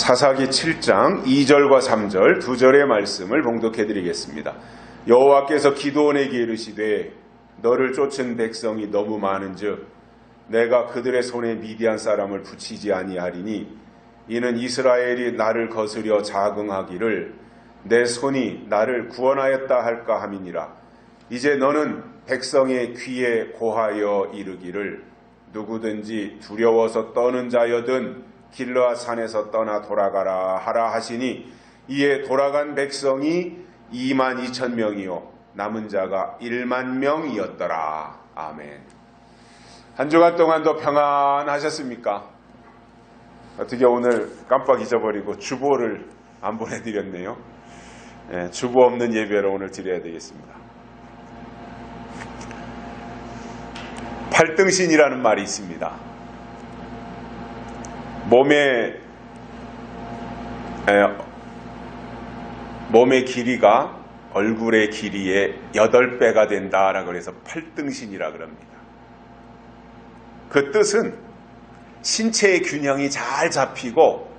사사기 7장 2절과 3절 두 절의 말씀을 봉독해 드리겠습니다. 여호와께서 기드온에게 이르시되 너를 쫓은 백성이 너무 많은즉 내가 그들의 손에 미디안 사람을 붙이지 아니하리니 이는 이스라엘이 나를 거스려 자긍하기를 내 손이 나를 구원하였다 할까 함이니라. 이제 너는 백성의 귀에 고하여 이르기를 누구든지 두려워서 떠는 자여든 길르앗 산에서 떠나 돌아가라 하라 하시니 이에 돌아간 백성이 22,000명이요 남은 자가 10,000명이었더라. 아멘. 한 주간 동안도 평안하셨습니까? 어떻게 오늘 깜빡 잊어버리고 주보를 안 보내드렸네요. 주보 없는 예배를 오늘 드려야 되겠습니다. 팔등신이라는 말이 있습니다. 몸의 길이가 얼굴의 길이의 8배가 된다라고 해서 팔등신이라 그럽니다. 그 뜻은 신체의 균형이 잘 잡히고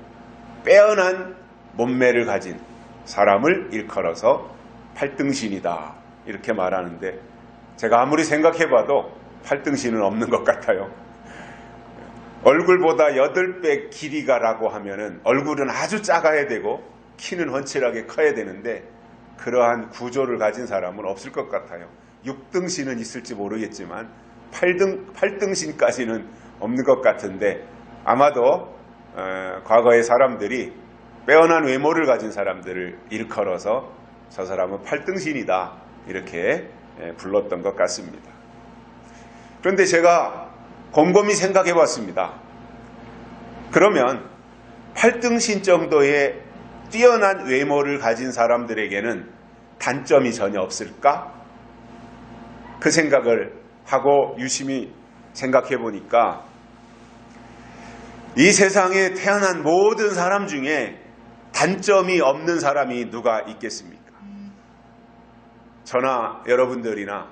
빼어난 몸매를 가진 사람을 일컬어서 팔등신이다 이렇게 말하는데, 제가 아무리 생각해봐도 팔등신은 없는 것 같아요. 얼굴보다 8배 길이가라고 하면은 얼굴은 아주 작아야 되고 키는 훤칠하게 커야 되는데 그러한 구조를 가진 사람은 없을 것 같아요. 6등신은 있을지 모르겠지만 8등신까지는 없는 것 같은데, 아마도 과거의 사람들이 빼어난 외모를 가진 사람들을 일컬어서 저 사람은 8등신이다 이렇게 불렀던 것 같습니다. 그런데 제가 곰곰이 생각해 봤습니다. 그러면 8등신 정도의 뛰어난 외모를 가진 사람들에게는 단점이 전혀 없을까? 그 생각을 하고 유심히 생각해 보니까 이 세상에 태어난 모든 사람 중에 단점이 없는 사람이 누가 있겠습니까? 저나 여러분들이나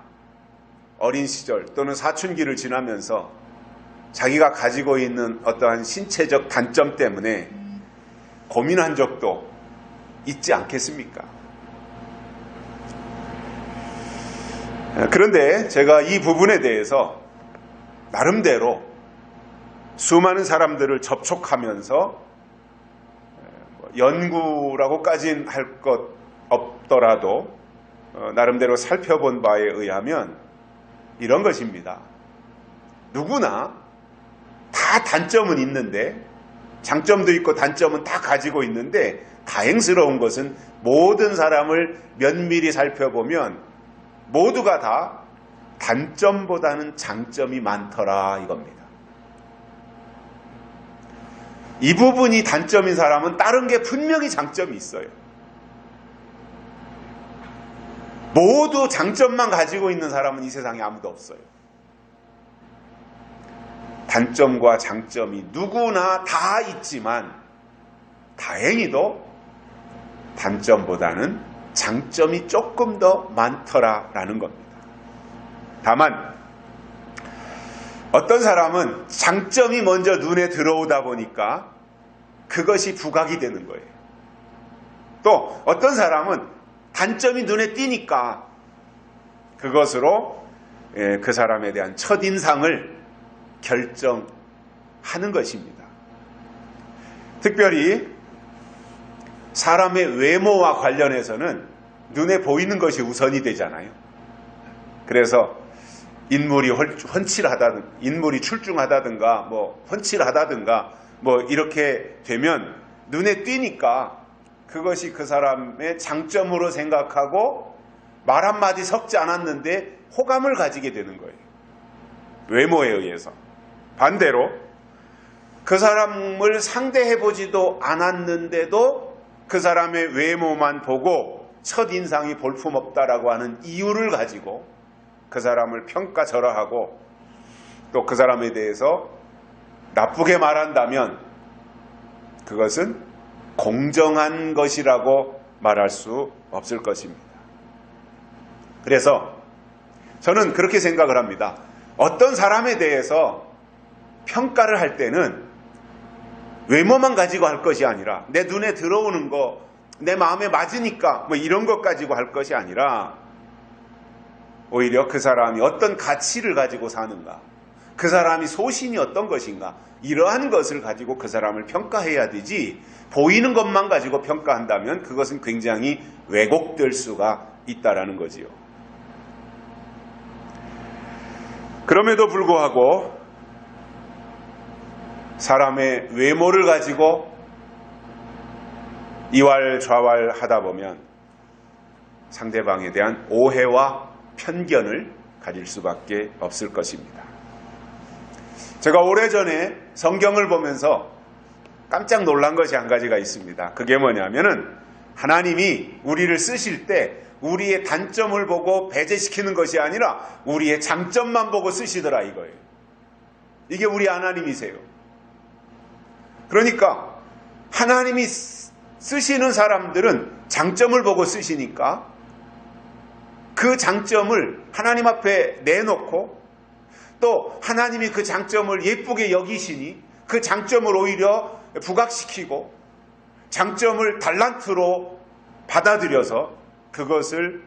어린 시절 또는 사춘기를 지나면서 자기가 가지고 있는 어떠한 신체적 단점 때문에 고민한 적도 있지 않겠습니까? 그런데 제가 이 부분에 대해서 나름대로 수많은 사람들을 접촉하면서 연구라고까지는 할 것 없더라도 나름대로 살펴본 바에 의하면 이런 것입니다. 누구나 다 단점은 있는데, 장점도 있고 단점은 다 가지고 있는데, 다행스러운 것은 모든 사람을 면밀히 살펴보면 모두가 다 단점보다는 장점이 많더라 이겁니다. 이 부분이 단점인 사람은 다른 게 분명히 장점이 있어요. 모두 장점만 가지고 있는 사람은 이 세상에 아무도 없어요. 단점과 장점이 누구나 다 있지만 다행히도 단점보다는 장점이 조금 더 많더라라는 겁니다. 다만 어떤 사람은 장점이 먼저 눈에 들어오다 보니까 그것이 부각이 되는 거예요. 또 어떤 사람은 단점이 눈에 띄니까 그것으로 그 사람에 대한 첫인상을 결정하는 것입니다. 특별히 사람의 외모와 관련해서는 눈에 보이는 것이 우선이 되잖아요. 그래서 인물이 훤칠하다든가, 인물이 출중하다든가, 훤칠하다든가, 이렇게 되면 눈에 띄니까 그것이 그 사람의 장점으로 생각하고 말 한마디 섞지 않았는데 호감을 가지게 되는 거예요. 외모에 의해서. 반대로 그 사람을 상대해보지도 않았는데도 그 사람의 외모만 보고 첫인상이 볼품없다라고 하는 이유를 가지고 그 사람을 평가절하하고 또 그 사람에 대해서 나쁘게 말한다면 그것은 공정한 것이라고 말할 수 없을 것입니다. 그래서 저는 그렇게 생각을 합니다. 어떤 사람에 대해서 평가를 할 때는 외모만 가지고 할 것이 아니라 내 눈에 들어오는 거, 내 마음에 맞으니까 뭐 이런 것 가지고 할 것이 아니라 오히려 그 사람이 어떤 가치를 가지고 사는가, 그 사람이 소신이 어떤 것인가, 이러한 것을 가지고 그 사람을 평가해야 되지, 보이는 것만 가지고 평가한다면 그것은 굉장히 왜곡될 수가 있다라는 거지요. 그럼에도 불구하고 사람의 외모를 가지고 이왈좌왈 하다 보면 상대방에 대한 오해와 편견을 가질 수밖에 없을 것입니다. 제가 오래전에 성경을 보면서 깜짝 놀란 것이 한 가지가 있습니다. 그게 뭐냐면은 하나님이 우리를 쓰실 때 우리의 단점을 보고 배제시키는 것이 아니라 우리의 장점만 보고 쓰시더라 이거예요. 이게 우리 하나님이세요. 그러니까 하나님이 쓰시는 사람들은 장점을 보고 쓰시니까 그 장점을 하나님 앞에 내놓고 또 하나님이 그 장점을 예쁘게 여기시니 그 장점을 오히려 부각시키고 장점을 달란트로 받아들여서 그것을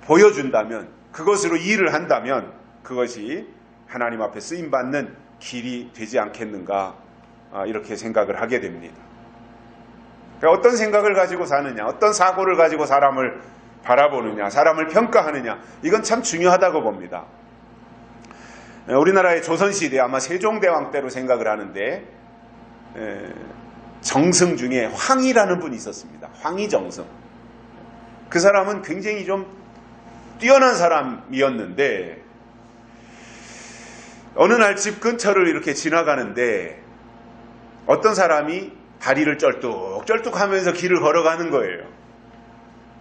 보여준다면, 그것으로 일을 한다면 그것이 하나님 앞에 쓰임받는 길이 되지 않겠는가, 이렇게 생각을 하게 됩니다. 그러니까 어떤 생각을 가지고 사느냐, 어떤 사고를 가지고 사람을 바라보느냐, 사람을 평가하느냐, 이건 참 중요하다고 봅니다. 우리나라의 조선시대 아마 세종대왕 때로 생각을 하는데 정승 중에 황희라는 분이 있었습니다. 황희정승. 그 사람은 굉장히 좀 뛰어난 사람이었는데 어느 날 집 근처를 이렇게 지나가는데 어떤 사람이 다리를 쩔뚝쩔뚝 하면서 길을 걸어가는 거예요.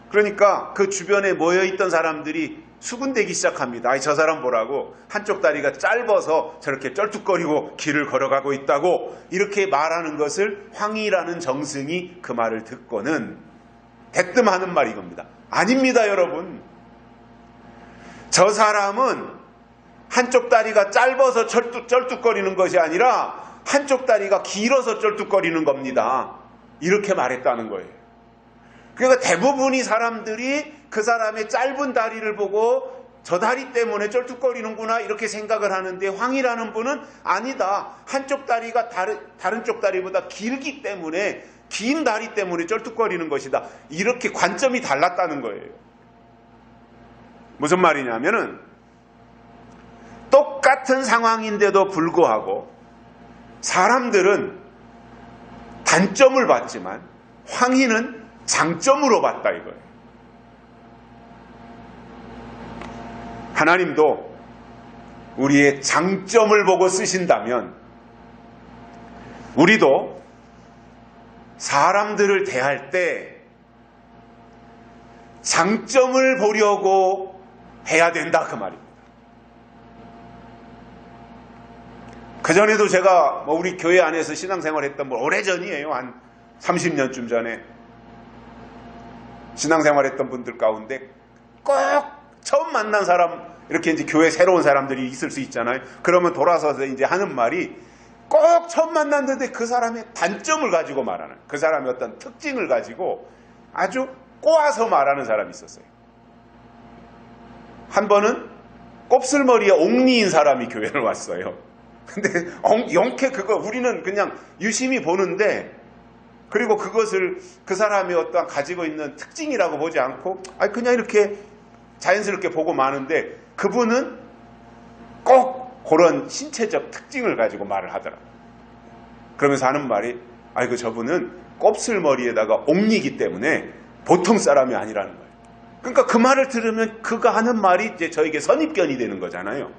그러니까 그 주변에 모여있던 사람들이 수군대기 시작합니다. 아이, 저 사람 보라고, 한쪽 다리가 짧아서 저렇게 쩔뚝거리고 길을 걸어가고 있다고 이렇게 말하는 것을 황희라는 정승이 그 말을 듣고는 대뜸 하는 말이 이겁니다. 아닙니다, 여러분. 저 사람은 한쪽 다리가 짧아서 쩔뚝거리는 것이 아니라 한쪽 다리가 길어서 쩔뚝거리는 겁니다. 이렇게 말했다는 거예요. 그러니까 대부분이 사람들이 그 사람의 짧은 다리를 보고 저 다리 때문에 쩔뚝거리는구나 이렇게 생각을 하는데 황희라는 분은 아니다. 한쪽 다리가 다른 쪽 다리보다 길기 때문에, 긴 다리 때문에 쩔뚝거리는 것이다. 이렇게 관점이 달랐다는 거예요. 무슨 말이냐면은 똑같은 상황인데도 불구하고 사람들은 단점을 봤지만 황희는 장점으로 봤다 이거예요. 하나님도 우리의 장점을 보고 쓰신다면 우리도 사람들을 대할 때 장점을 보려고 해야 된다 그 말입니다. 그전에도 제가 우리 교회 안에서 신앙생활했던 오래전이에요. 한 30년쯤 전에 신앙생활했던 분들 가운데 꼭 처음 만난 사람, 이렇게 이제 교회 새로운 사람들이 있을 수 있잖아요. 그러면 돌아서서 이제 하는 말이 꼭 처음 만났는데 그 사람의 단점을 가지고 말하는, 그 사람의 어떤 특징을 가지고 아주 꼬아서 말하는 사람이 있었어요. 한 번은 곱슬머리에 옥리인 사람이 교회를 왔어요. 근데 영케 그거 우리는 그냥 유심히 보는데, 그리고 그것을 그 사람의 어떤 가지고 있는 특징이라고 보지 않고 그냥 이렇게 자연스럽게 보고 마는데, 그분은 꼭 그런 신체적 특징을 가지고 말을 하더라고요. 그러면서 하는 말이 저분은 곱슬머리에다가 옥리기 때문에 보통 사람이 아니라는 거예요. 그러니까 그 말을 들으면 그가 하는 말이 이제 저에게 선입견이 되는 거잖아요.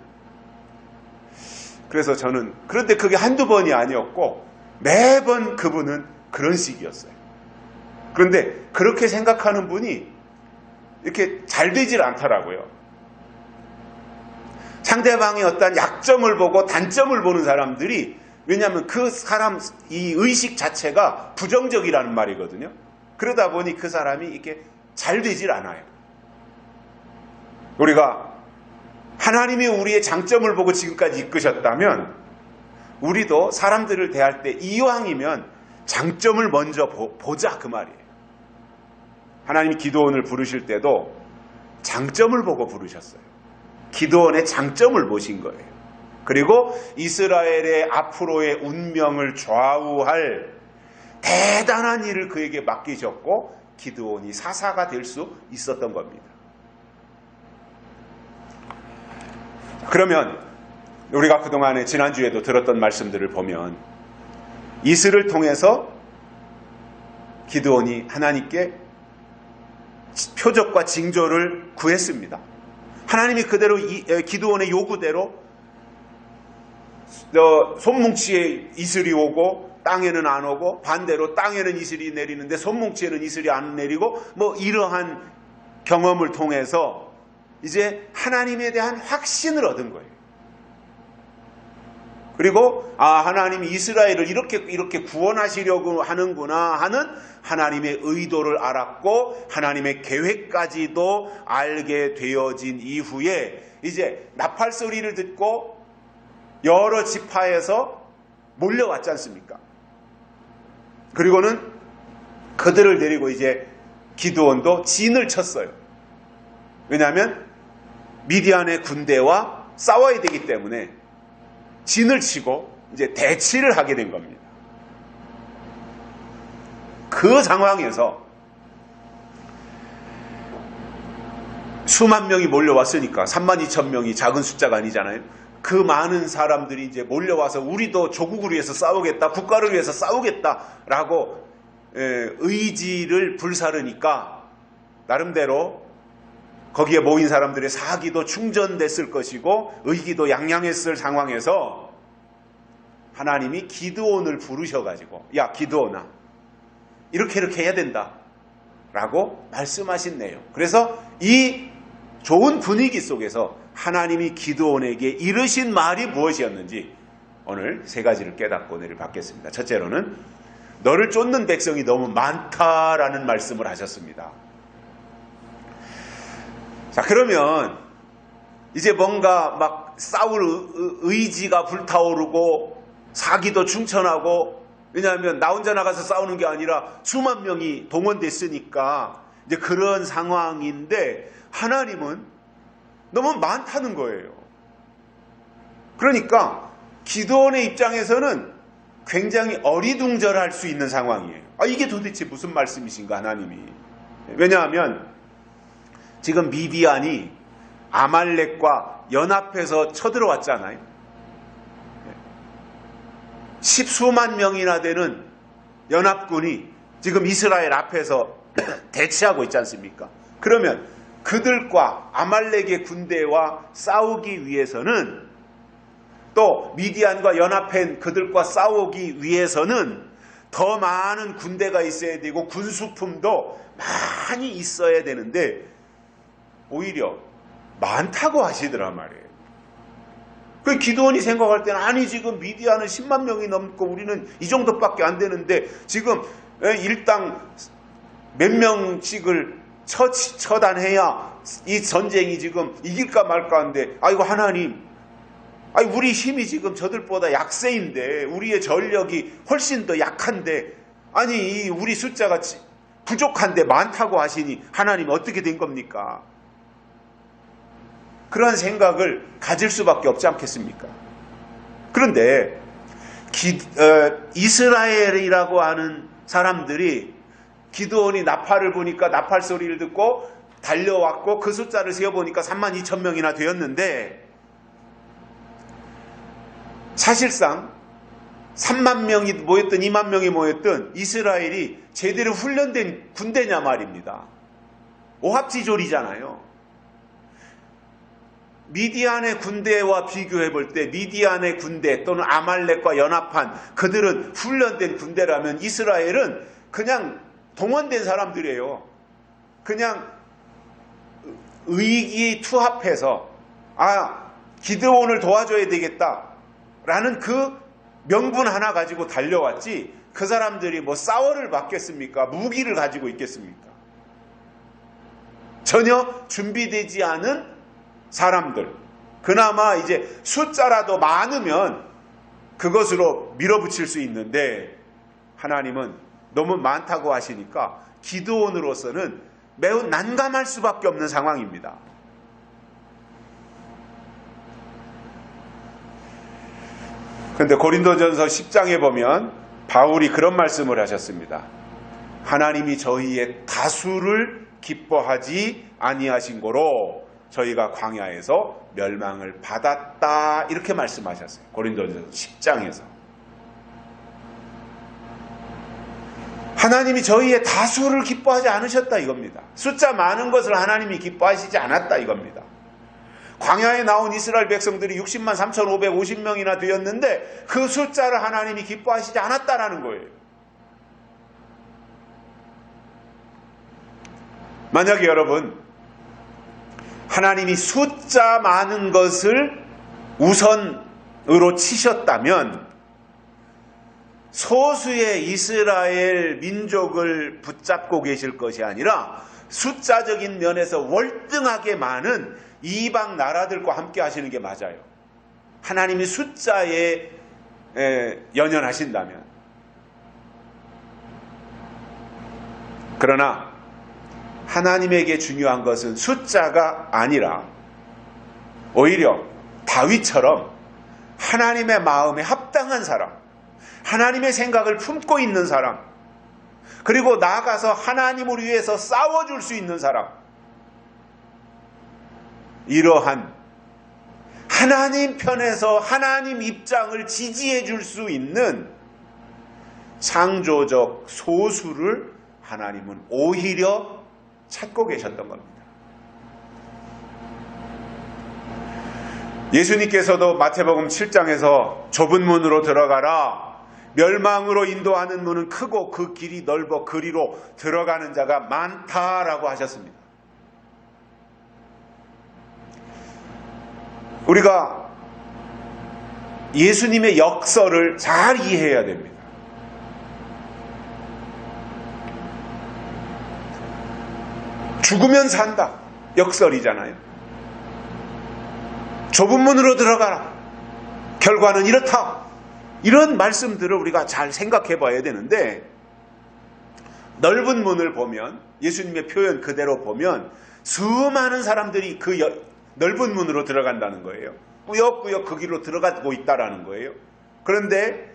그래서 저는, 그런데 그게 한두 번이 아니었고 매번 그분은 그런 식이었어요. 그런데 그렇게 생각하는 분이 이렇게 잘 되질 않더라고요. 상대방의 어떤 약점을 보고 단점을 보는 사람들이, 왜냐하면 그 사람 이 의식 자체가 부정적이라는 말이거든요. 그러다 보니 그 사람이 이렇게 잘 되질 않아요. 우리가 하나님이 우리의 장점을 보고 지금까지 이끄셨다면 우리도 사람들을 대할 때 이왕이면 장점을 먼저 보자 그 말이에요. 하나님이 기드온을 부르실 때도 장점을 보고 부르셨어요. 기드온의 장점을 보신 거예요. 그리고 이스라엘의 앞으로의 운명을 좌우할 대단한 일을 그에게 맡기셨고 기드온이 사사가 될 수 있었던 겁니다. 그러면 우리가 그동안에 지난주에도 들었던 말씀들을 보면 이스를 통해서 기드온이 하나님께 표적과 징조를 구했습니다. 하나님이 그대로 기드온의 요구대로 손뭉치에 이슬이 오고 땅에는 안 오고 반대로 땅에는 이슬이 내리는데 손뭉치에는 이슬이 안 내리고 이러한 경험을 통해서 이제 하나님에 대한 확신을 얻은 거예요. 그리고 하나님이 이스라엘을 이렇게 구원하시려고 하는구나 하는 하나님의 의도를 알았고 하나님의 계획까지도 알게 되어진 이후에 이제 나팔 소리를 듣고 여러 지파에서 몰려왔지 않습니까? 그리고는 그들을 데리고 이제 기드온도 진을 쳤어요. 왜냐하면 미디안의 군대와 싸워야 되기 때문에 진을 치고 이제 대치를 하게 된 겁니다. 그 상황에서 수만 명이 몰려왔으니까 32,000명이 작은 숫자가 아니잖아요. 그 많은 사람들이 이제 몰려와서 우리도 조국을 위해서 싸우겠다, 국가를 위해서 싸우겠다라고 의지를 불사르니까 나름대로 거기에 모인 사람들의 사기도 충전됐을 것이고 의기도 양양했을 상황에서 하나님이 기드온을 부르셔가지고 야 기드온아 이렇게 해야 된다 라고 말씀하신 내용. 그래서 이 좋은 분위기 속에서 하나님이 기드온에게 이르신 말이 무엇이었는지 오늘 세 가지를 깨닫고 은혜를 받겠습니다. 첫째로는 너를 쫓는 백성이 너무 많다라는 말씀을 하셨습니다. 자, 그러면 이제 뭔가 막 싸울 의지가 불타오르고 사기도 충천하고, 왜냐하면 나 혼자 나가서 싸우는 게 아니라 수만 명이 동원됐으니까 이제 그런 상황인데 하나님은 너무 많다는 거예요. 그러니까 기드온의 입장에서는 굉장히 어리둥절할 수 있는 상황이에요. 이게 도대체 무슨 말씀이신가 하나님이. 왜냐하면 지금 미디안이 아말렉과 연합해서 쳐들어왔잖아요. 십수만 명이나 되는 연합군이 지금 이스라엘 앞에서 대치하고 있지 않습니까? 그러면 그들과 아말렉의 군대와 싸우기 위해서는 또 미디안과 연합한 그들과 싸우기 위해서는 더 많은 군대가 있어야 되고 군수품도 많이 있어야 되는데 오히려 많다고 하시더란 말이에요. 그 기드온이 생각할 때는 아니 지금 미디안은 10만 명이 넘고 우리는 이 정도밖에 안 되는데 지금 일당 몇 명씩을 처단해야 이 전쟁이 지금 이길까 말까 하는데 이거 하나님 우리 힘이 지금 저들보다 약세인데 우리의 전력이 훨씬 더 약한데 아니 우리 숫자가 부족한데 많다고 하시니 하나님 어떻게 된 겁니까? 그런 생각을 가질 수밖에 없지 않겠습니까? 그런데 이스라엘이라고 하는 사람들이 기드온이 나팔을 보니까 나팔 소리를 듣고 달려왔고 그 숫자를 세어보니까 32,000명이나 되었는데 사실상 3만 명이 모였든 2만 명이 모였든 이스라엘이 제대로 훈련된 군대냐 말입니다. 오합지졸이잖아요. 미디안의 군대와 비교해 볼 때 미디안의 군대 또는 아말렉과 연합한 그들은 훈련된 군대라면 이스라엘은 그냥 동원된 사람들이에요. 그냥 의기투합해서 기드온을 도와줘야 되겠다라는 그 명분 하나 가지고 달려왔지 그 사람들이 뭐 싸워를 받겠습니까? 무기를 가지고 있겠습니까? 전혀 준비되지 않은 사람들. 그나마 이제 숫자라도 많으면 그것으로 밀어붙일 수 있는데 하나님은 너무 많다고 하시니까 기드온으로서는 매우 난감할 수밖에 없는 상황입니다. 그런데 고린도전서 10장에 보면 바울이 그런 말씀을 하셨습니다. 하나님이 저희의 다수를 기뻐하지 아니하신 고로 저희가 광야에서 멸망을 받았다, 이렇게 말씀하셨어요. 고린도전서 10장에서. 하나님이 저희의 다수를 기뻐하지 않으셨다 이겁니다. 숫자 많은 것을 하나님이 기뻐하시지 않았다 이겁니다. 광야에 나온 이스라엘 백성들이 60만 3,550명이나 되었는데 그 숫자를 하나님이 기뻐하시지 않았다라는 거예요. 만약에 여러분 하나님이 숫자 많은 것을 우선으로 치셨다면 소수의 이스라엘 민족을 붙잡고 계실 것이 아니라 숫자적인 면에서 월등하게 많은 이방 나라들과 함께 하시는 게 맞아요. 하나님이 숫자에 연연하신다면. 그러나 하나님에게 중요한 것은 숫자가 아니라 오히려 다윗처럼 하나님의 마음에 합당한 사람, 하나님의 생각을 품고 있는 사람, 그리고 나아가서 하나님을 위해서 싸워줄 수 있는 사람, 이러한 하나님 편에서 하나님 입장을 지지해 줄 수 있는 창조적 소수를 하나님은 오히려 찾고 계셨던 겁니다. 예수님께서도 마태복음 7장에서 좁은 문으로 들어가라, 멸망으로 인도하는 문은 크고 그 길이 넓어 그리로 들어가는 자가 많다라고 하셨습니다. 우리가 예수님의 역설을 잘 이해해야 됩니다. 죽으면 산다, 역설이잖아요. 좁은 문으로 들어가라, 결과는 이렇다, 이런 말씀들을 우리가 잘 생각해 봐야 되는데, 넓은 문을 보면, 예수님의 표현 그대로 보면 수많은 사람들이 그 넓은 문으로 들어간다는 거예요. 꾸역꾸역 그 길로 들어가고 있다라는 거예요. 그런데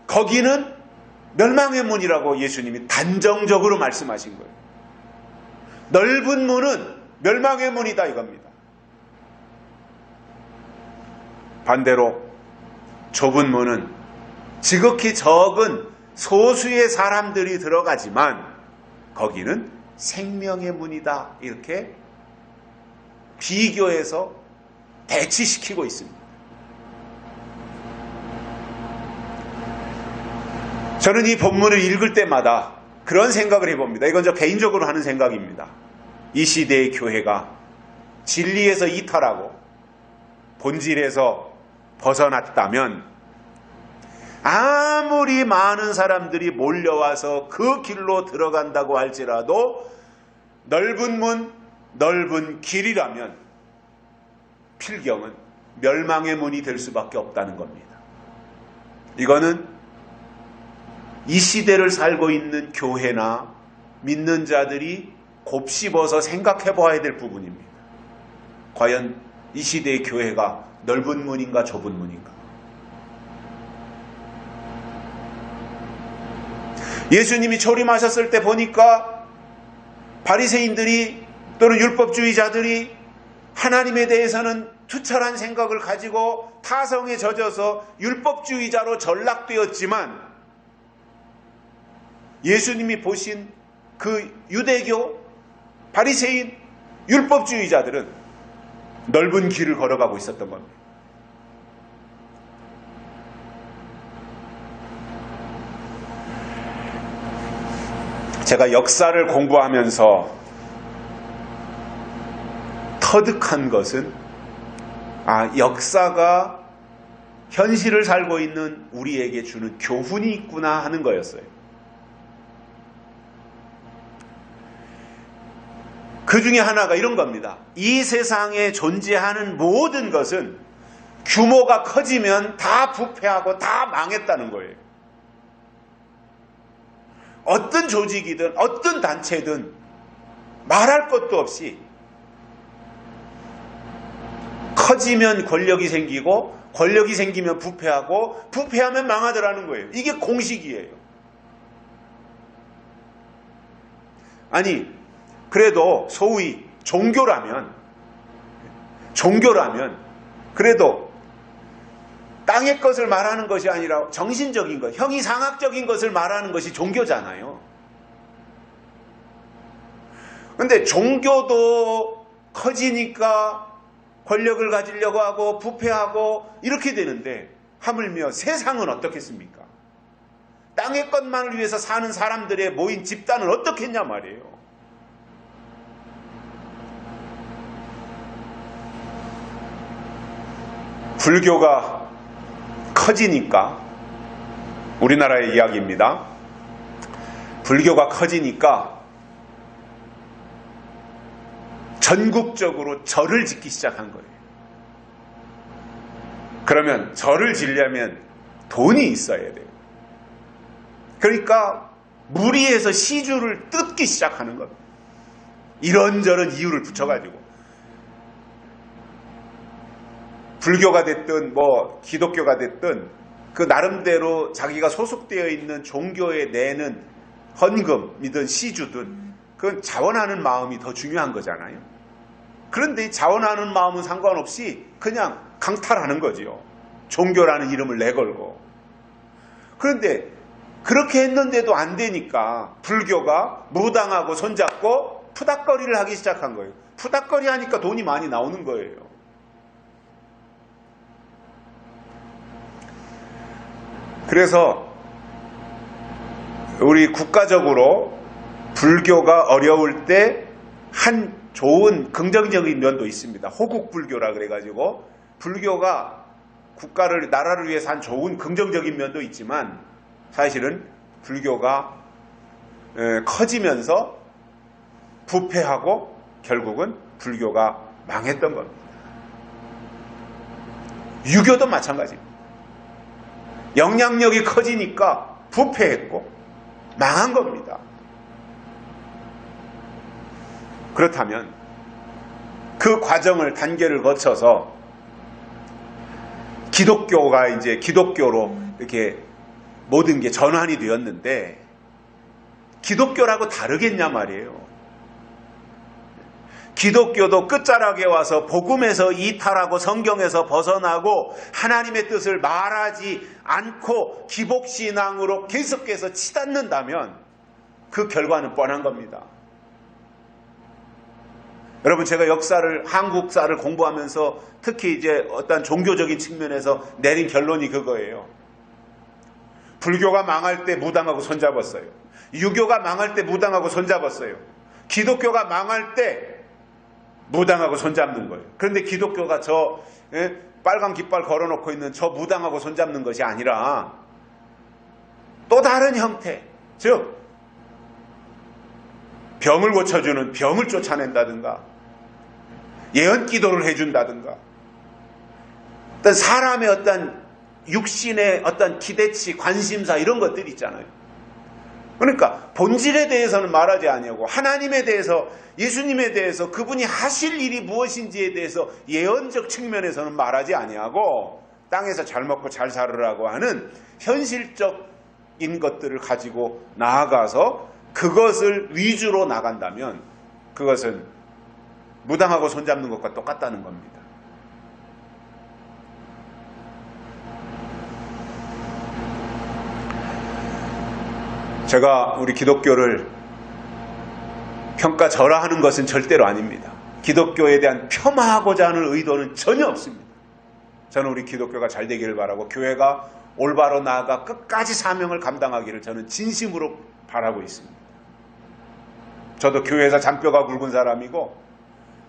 거기는 멸망의 문이라고 예수님이 단정적으로 말씀하신 거예요. 넓은 문은 멸망의 문이다 이겁니다. 반대로 좁은 문은 지극히 적은 소수의 사람들이 들어가지만 거기는 생명의 문이다, 이렇게 비교해서 대치시키고 있습니다. 저는 이 본문을 읽을 때마다 그런 생각을 해봅니다. 이건 저 개인적으로 하는 생각입니다. 이 시대의 교회가 진리에서 이탈하고 본질에서 벗어났다면 아무리 많은 사람들이 몰려와서 그 길로 들어간다고 할지라도 넓은 문, 넓은 길이라면 필경은 멸망의 문이 될 수밖에 없다는 겁니다. 이거는 이 시대를 살고 있는 교회나 믿는 자들이 곱씹어서 생각해 봐야 될 부분입니다. 과연 이 시대의 교회가 넓은 문인가 좁은 문인가? 예수님이 초림하셨을 때 보니까 바리새인들이 또는 율법주의자들이 하나님에 대해서는 투철한 생각을 가지고 타성에 젖어서 율법주의자로 전락되었지만 예수님이 보신 그 유대교, 바리새인, 율법주의자들은 넓은 길을 걸어가고 있었던 겁니다. 제가 역사를 공부하면서 터득한 것은 역사가 현실을 살고 있는 우리에게 주는 교훈이 있구나 하는 거였어요. 그 중에 하나가 이런 겁니다. 이 세상에 존재하는 모든 것은 규모가 커지면 다 부패하고 다 망했다는 거예요. 어떤 조직이든 어떤 단체든 말할 것도 없이 커지면 권력이 생기고 권력이 생기면 부패하고 부패하면 망하더라는 거예요. 이게 공식이에요. 아니 그래도 소위 종교라면 그래도 땅의 것을 말하는 것이 아니라 정신적인 것, 형이상학적인 것을 말하는 것이 종교잖아요. 그런데 종교도 커지니까 권력을 가지려고 하고 부패하고 이렇게 되는데 하물며 세상은 어떻겠습니까? 땅의 것만을 위해서 사는 사람들의 모인 집단은 어떻게 했냐 말이에요. 불교가 커지니까, 우리나라의 이야기입니다. 불교가 커지니까 전국적으로 절을 짓기 시작한 거예요. 그러면 절을 지려면 돈이 있어야 돼요. 그러니까 무리해서 시주를 뜯기 시작하는 겁니다. 이런저런 이유를 붙여가지고 불교가 됐든 뭐 기독교가 됐든 그 나름대로 자기가 소속되어 있는 종교에 내는 헌금이든 시주든 그건 자원하는 마음이 더 중요한 거잖아요. 그런데 자원하는 마음은 상관없이 그냥 강탈하는 거지요. 종교라는 이름을 내걸고. 그런데 그렇게 했는데도 안 되니까 불교가 무당하고 손잡고 푸닥거리를 하기 시작한 거예요. 푸닥거리 하니까 돈이 많이 나오는 거예요. 그래서 우리 국가적으로 불교가 어려울 때 한 좋은 긍정적인 면도 있습니다. 호국불교라 그래가지고 불교가 국가를 나라를 위해서 한 좋은 긍정적인 면도 있지만 사실은 불교가 커지면서 부패하고 결국은 불교가 망했던 겁니다. 유교도 마찬가지입니다. 영향력이 커지니까 부패했고 망한 겁니다. 그렇다면 그 과정을 단계를 거쳐서 기독교가 이제 기독교로 이렇게 모든 게 전환이 되었는데 기독교라고 다르겠냐 말이에요. 기독교도 끝자락에 와서 복음에서 이탈하고 성경에서 벗어나고 하나님의 뜻을 말하지 않고 기복신앙으로 계속해서 치닫는다면 그 결과는 뻔한 겁니다. 여러분, 제가 역사를, 한국사를 공부하면서 특히 이제 어떤 종교적인 측면에서 내린 결론이 그거예요. 불교가 망할 때 무당하고 손잡았어요. 유교가 망할 때 무당하고 손잡았어요. 기독교가 망할 때 무당하고 손잡는 거예요. 그런데 기독교가 저 빨간 깃발 걸어놓고 있는 저 무당하고 손잡는 것이 아니라 또 다른 형태, 즉 병을 고쳐주는 병을 쫓아낸다든가 예언 기도를 해준다든가 어떤 사람의 어떤 육신의 어떤 기대치, 관심사 이런 것들이 있잖아요. 그러니까 본질에 대해서는 말하지 아니하고 하나님에 대해서, 예수님에 대해서, 그분이 하실 일이 무엇인지에 대해서 예언적 측면에서는 말하지 아니하고 땅에서 잘 먹고 잘 살으라고 하는 현실적인 것들을 가지고 나아가서 그것을 위주로 나간다면 그것은 무당하고 손잡는 것과 똑같다는 겁니다. 제가 우리 기독교를 평가절하하는 것은 절대로 아닙니다. 기독교에 대한 폄하하고자 하는 의도는 전혀 없습니다. 저는 우리 기독교가 잘 되기를 바라고 교회가 올바로 나아가 끝까지 사명을 감당하기를 저는 진심으로 바라고 있습니다. 저도 교회에서 잔뼈가 굵은 사람이고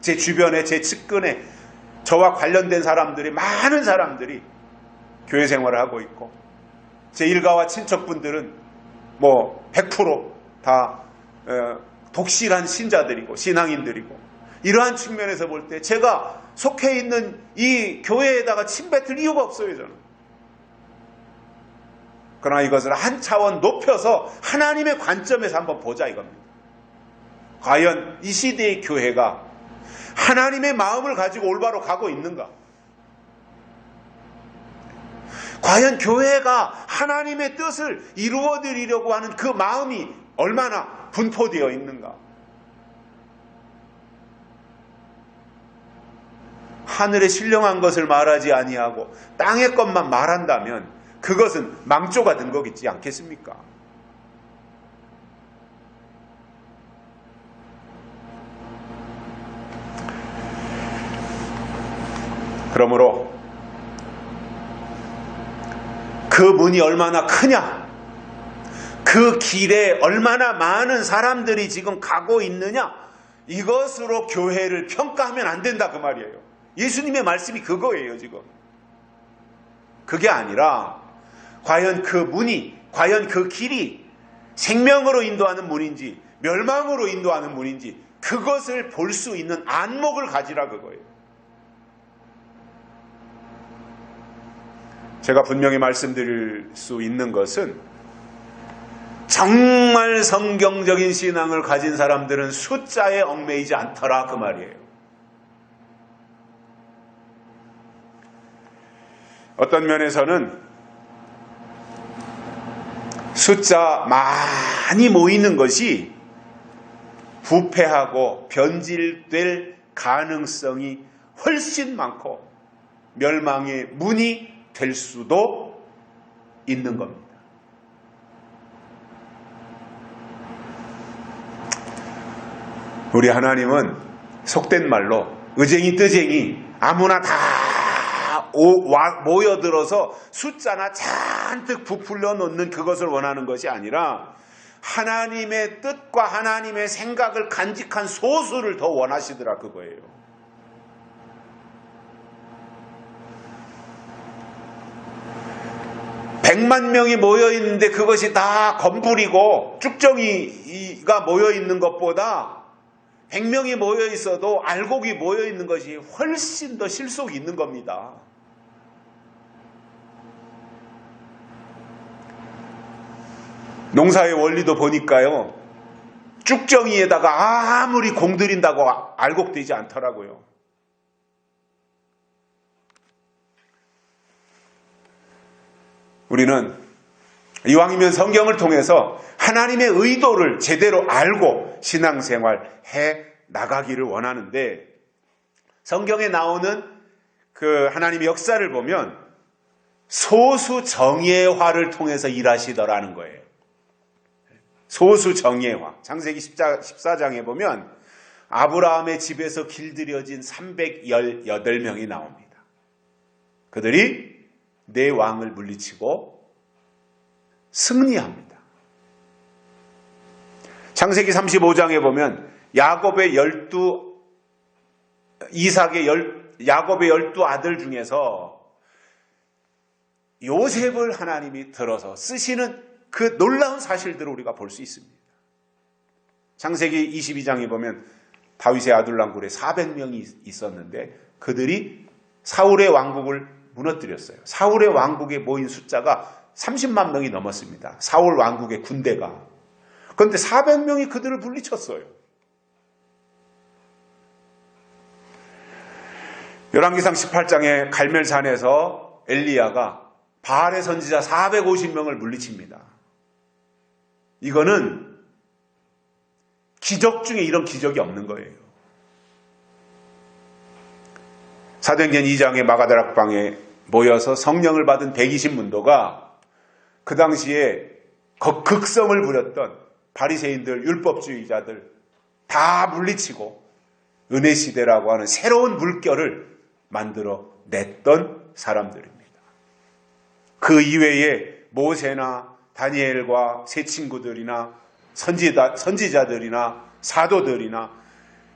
제 주변에, 제 측근에 저와 관련된 사람들이, 많은 사람들이 교회 생활을 하고 있고 제 일가와 친척분들은 뭐 100% 다 독실한 신자들이고 신앙인들이고 이러한 측면에서 볼 때 제가 속해 있는 이 교회에다가 침뱉을 이유가 없어요, 저는. 그러나 이것을 한 차원 높여서 하나님의 관점에서 한번 보자 이겁니다. 과연 이 시대의 교회가 하나님의 마음을 가지고 올바로 가고 있는가? 과연 교회가 하나님의 뜻을 이루어드리려고 하는 그 마음이 얼마나 분포되어 있는가? 하늘에 신령한 것을 말하지 아니하고 땅의 것만 말한다면 그것은 망조가 된 거겠지 않겠습니까? 그러므로 그 문이 얼마나 크냐, 그 길에 얼마나 많은 사람들이 지금 가고 있느냐, 이것으로 교회를 평가하면 안 된다 그 말이에요. 예수님의 말씀이 그거예요 지금. 그게 아니라 과연 그 문이, 과연 그 길이 생명으로 인도하는 문인지 멸망으로 인도하는 문인지 그것을 볼 수 있는 안목을 가지라 그거예요. 제가 분명히 말씀드릴 수 있는 것은 정말 성경적인 신앙을 가진 사람들은 숫자에 얽매이지 않더라 그 말이에요. 어떤 면에서는 숫자 많이 모이는 것이 부패하고 변질될 가능성이 훨씬 많고 멸망의 문이 될 수도 있는 겁니다. 우리 하나님은 속된 말로 의쟁이 뜨쟁이 아무나 다 모여들어서 숫자나 잔뜩 부풀려 놓는 그것을 원하는 것이 아니라 하나님의 뜻과 하나님의 생각을 간직한 소수를 더 원하시더라 그거예요. 백만 명이 모여있는데 그것이 다 건불이고 쭉정이가 모여있는 것보다 100명이 모여있어도 알곡이 모여있는 것이 훨씬 더 실속이 있는 겁니다. 농사의 원리도 보니까요, 쭉정이에다가 아무리 공들인다고 알곡되지 않더라고요. 우리는 이왕이면 성경을 통해서 하나님의 의도를 제대로 알고 신앙생활 해 나가기를 원하는데, 성경에 나오는 그 하나님의 역사를 보면 소수 정예화를 통해서 일하시더라는 거예요. 소수 정예화. 창세기 14장에 보면 아브라함의 집에서 길들여진 318명이 나옵니다. 그들이 네 왕을 물리치고 승리합니다. 창세기 35장에 보면 야곱의 12 아들 중에서 요셉을 하나님이 들어서 쓰시는 그 놀라운 사실들을 우리가 볼 수 있습니다. 창세기 22장에 보면 다윗의 아둘람 굴에 400명이 있었는데 그들이 사울의 왕국을 무너뜨렸어요. 사울의 왕국에 모인 숫자가 30만 명이 넘었습니다. 사울 왕국의 군대가. 그런데 400명이 그들을 물리쳤어요. 열왕기상 18장의 갈멜산에서 엘리야가 바알의 선지자 450명을 물리칩니다. 이거는 기적 중에 이런 기적이 없는 거예요. 사도행전 2장의 마가다락방에 모여서 성령을 받은 120문도가 그 당시에 극성을 부렸던 바리새인들, 율법주의자들 다 물리치고 은혜시대라고 하는 새로운 물결을 만들어 냈던 사람들입니다. 그 이외에 모세나 다니엘과 세 친구들이나 선지자들이나 사도들이나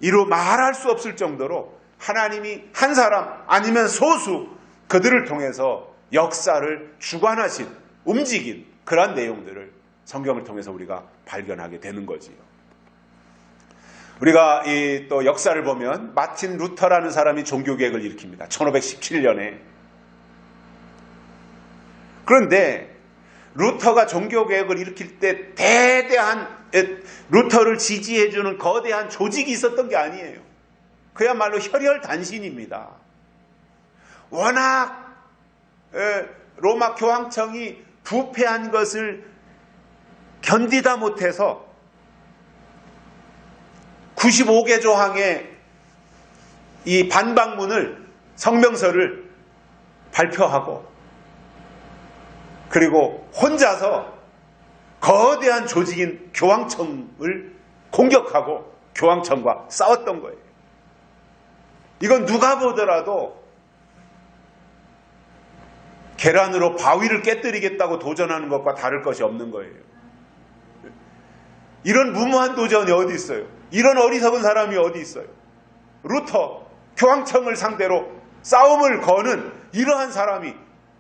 이루 말할 수 없을 정도로 하나님이 한 사람 아니면 소수 그들을 통해서 역사를 주관하신, 움직인 그러한 내용들을 성경을 통해서 우리가 발견하게 되는 거지요. 우리가 또 역사를 보면 마틴 루터라는 사람이 종교개혁을 일으킵니다. 1517년에. 그런데 루터가 종교개혁을 일으킬 때 대대한 루터를 지지해주는 거대한 조직이 있었던 게 아니에요. 그야말로 혈혈단신입니다. 워낙 로마 교황청이 부패한 것을 견디다 못해서 95개 조항의 이 반박문을 성명서를 발표하고 그리고 혼자서 거대한 조직인 교황청을 공격하고 교황청과 싸웠던 거예요. 이건 누가 보더라도 계란으로 바위를 깨뜨리겠다고 도전하는 것과 다를 것이 없는 거예요. 이런 무모한 도전이 어디 있어요? 이런 어리석은 사람이 어디 있어요? 루터, 교황청을 상대로 싸움을 거는 이러한 사람이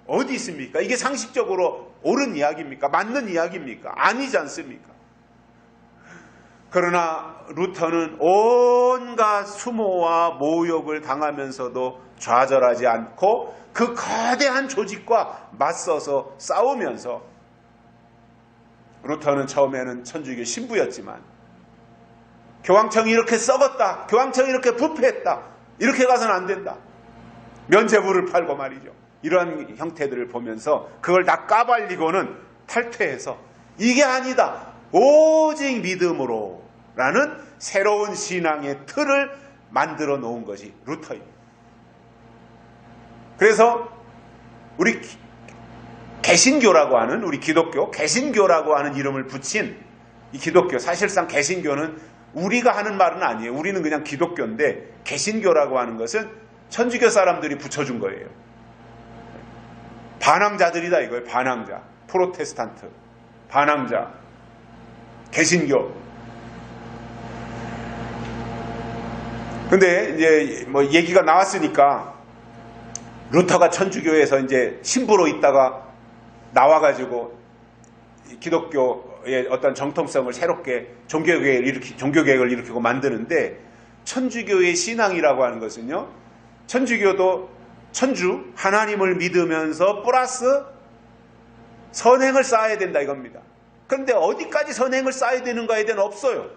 어디 있습니까? 이게 상식적으로 옳은 이야기입니까? 맞는 이야기입니까? 아니지 않습니까? 그러나 루터는 온갖 수모와 모욕을 당하면서도 좌절하지 않고 그 거대한 조직과 맞서서 싸우면서 루터는 처음에는 천주교 신부였지만 교황청이 이렇게 썩었다. 교황청이 이렇게 부패했다. 이렇게 가서는 안 된다. 면죄부를 팔고 말이죠. 이러한 형태들을 보면서 그걸 다 까발리고는 탈퇴해서 이게 아니다. 오직 믿음으로 라는 새로운 신앙의 틀을 만들어 놓은 것이 루터입니다. 그래서 우리 개신교라고 하는 우리 기독교, 개신교라고 하는 이름을 붙인 이 기독교, 사실상 개신교는 우리가 하는 말은 아니에요. 우리는 그냥 기독교인데 개신교라고 하는 것은 천주교 사람들이 붙여준 거예요. 반항자들이다 이거예요. 반항자, 프로테스탄트, 반항자, 개신교. 근데 이제 뭐 얘기가 나왔으니까 루터가 천주교에서 이제 신부로 있다가 나와가지고 기독교의 어떤 정통성을 새롭게 종교개혁을 일으키고 만드는데 천주교의 신앙이라고 하는 것은요. 천주교도 천주, 하나님을 믿으면서 플러스 선행을 쌓아야 된다 이겁니다. 그런데 어디까지 선행을 쌓아야 되는가에 대한 없어요.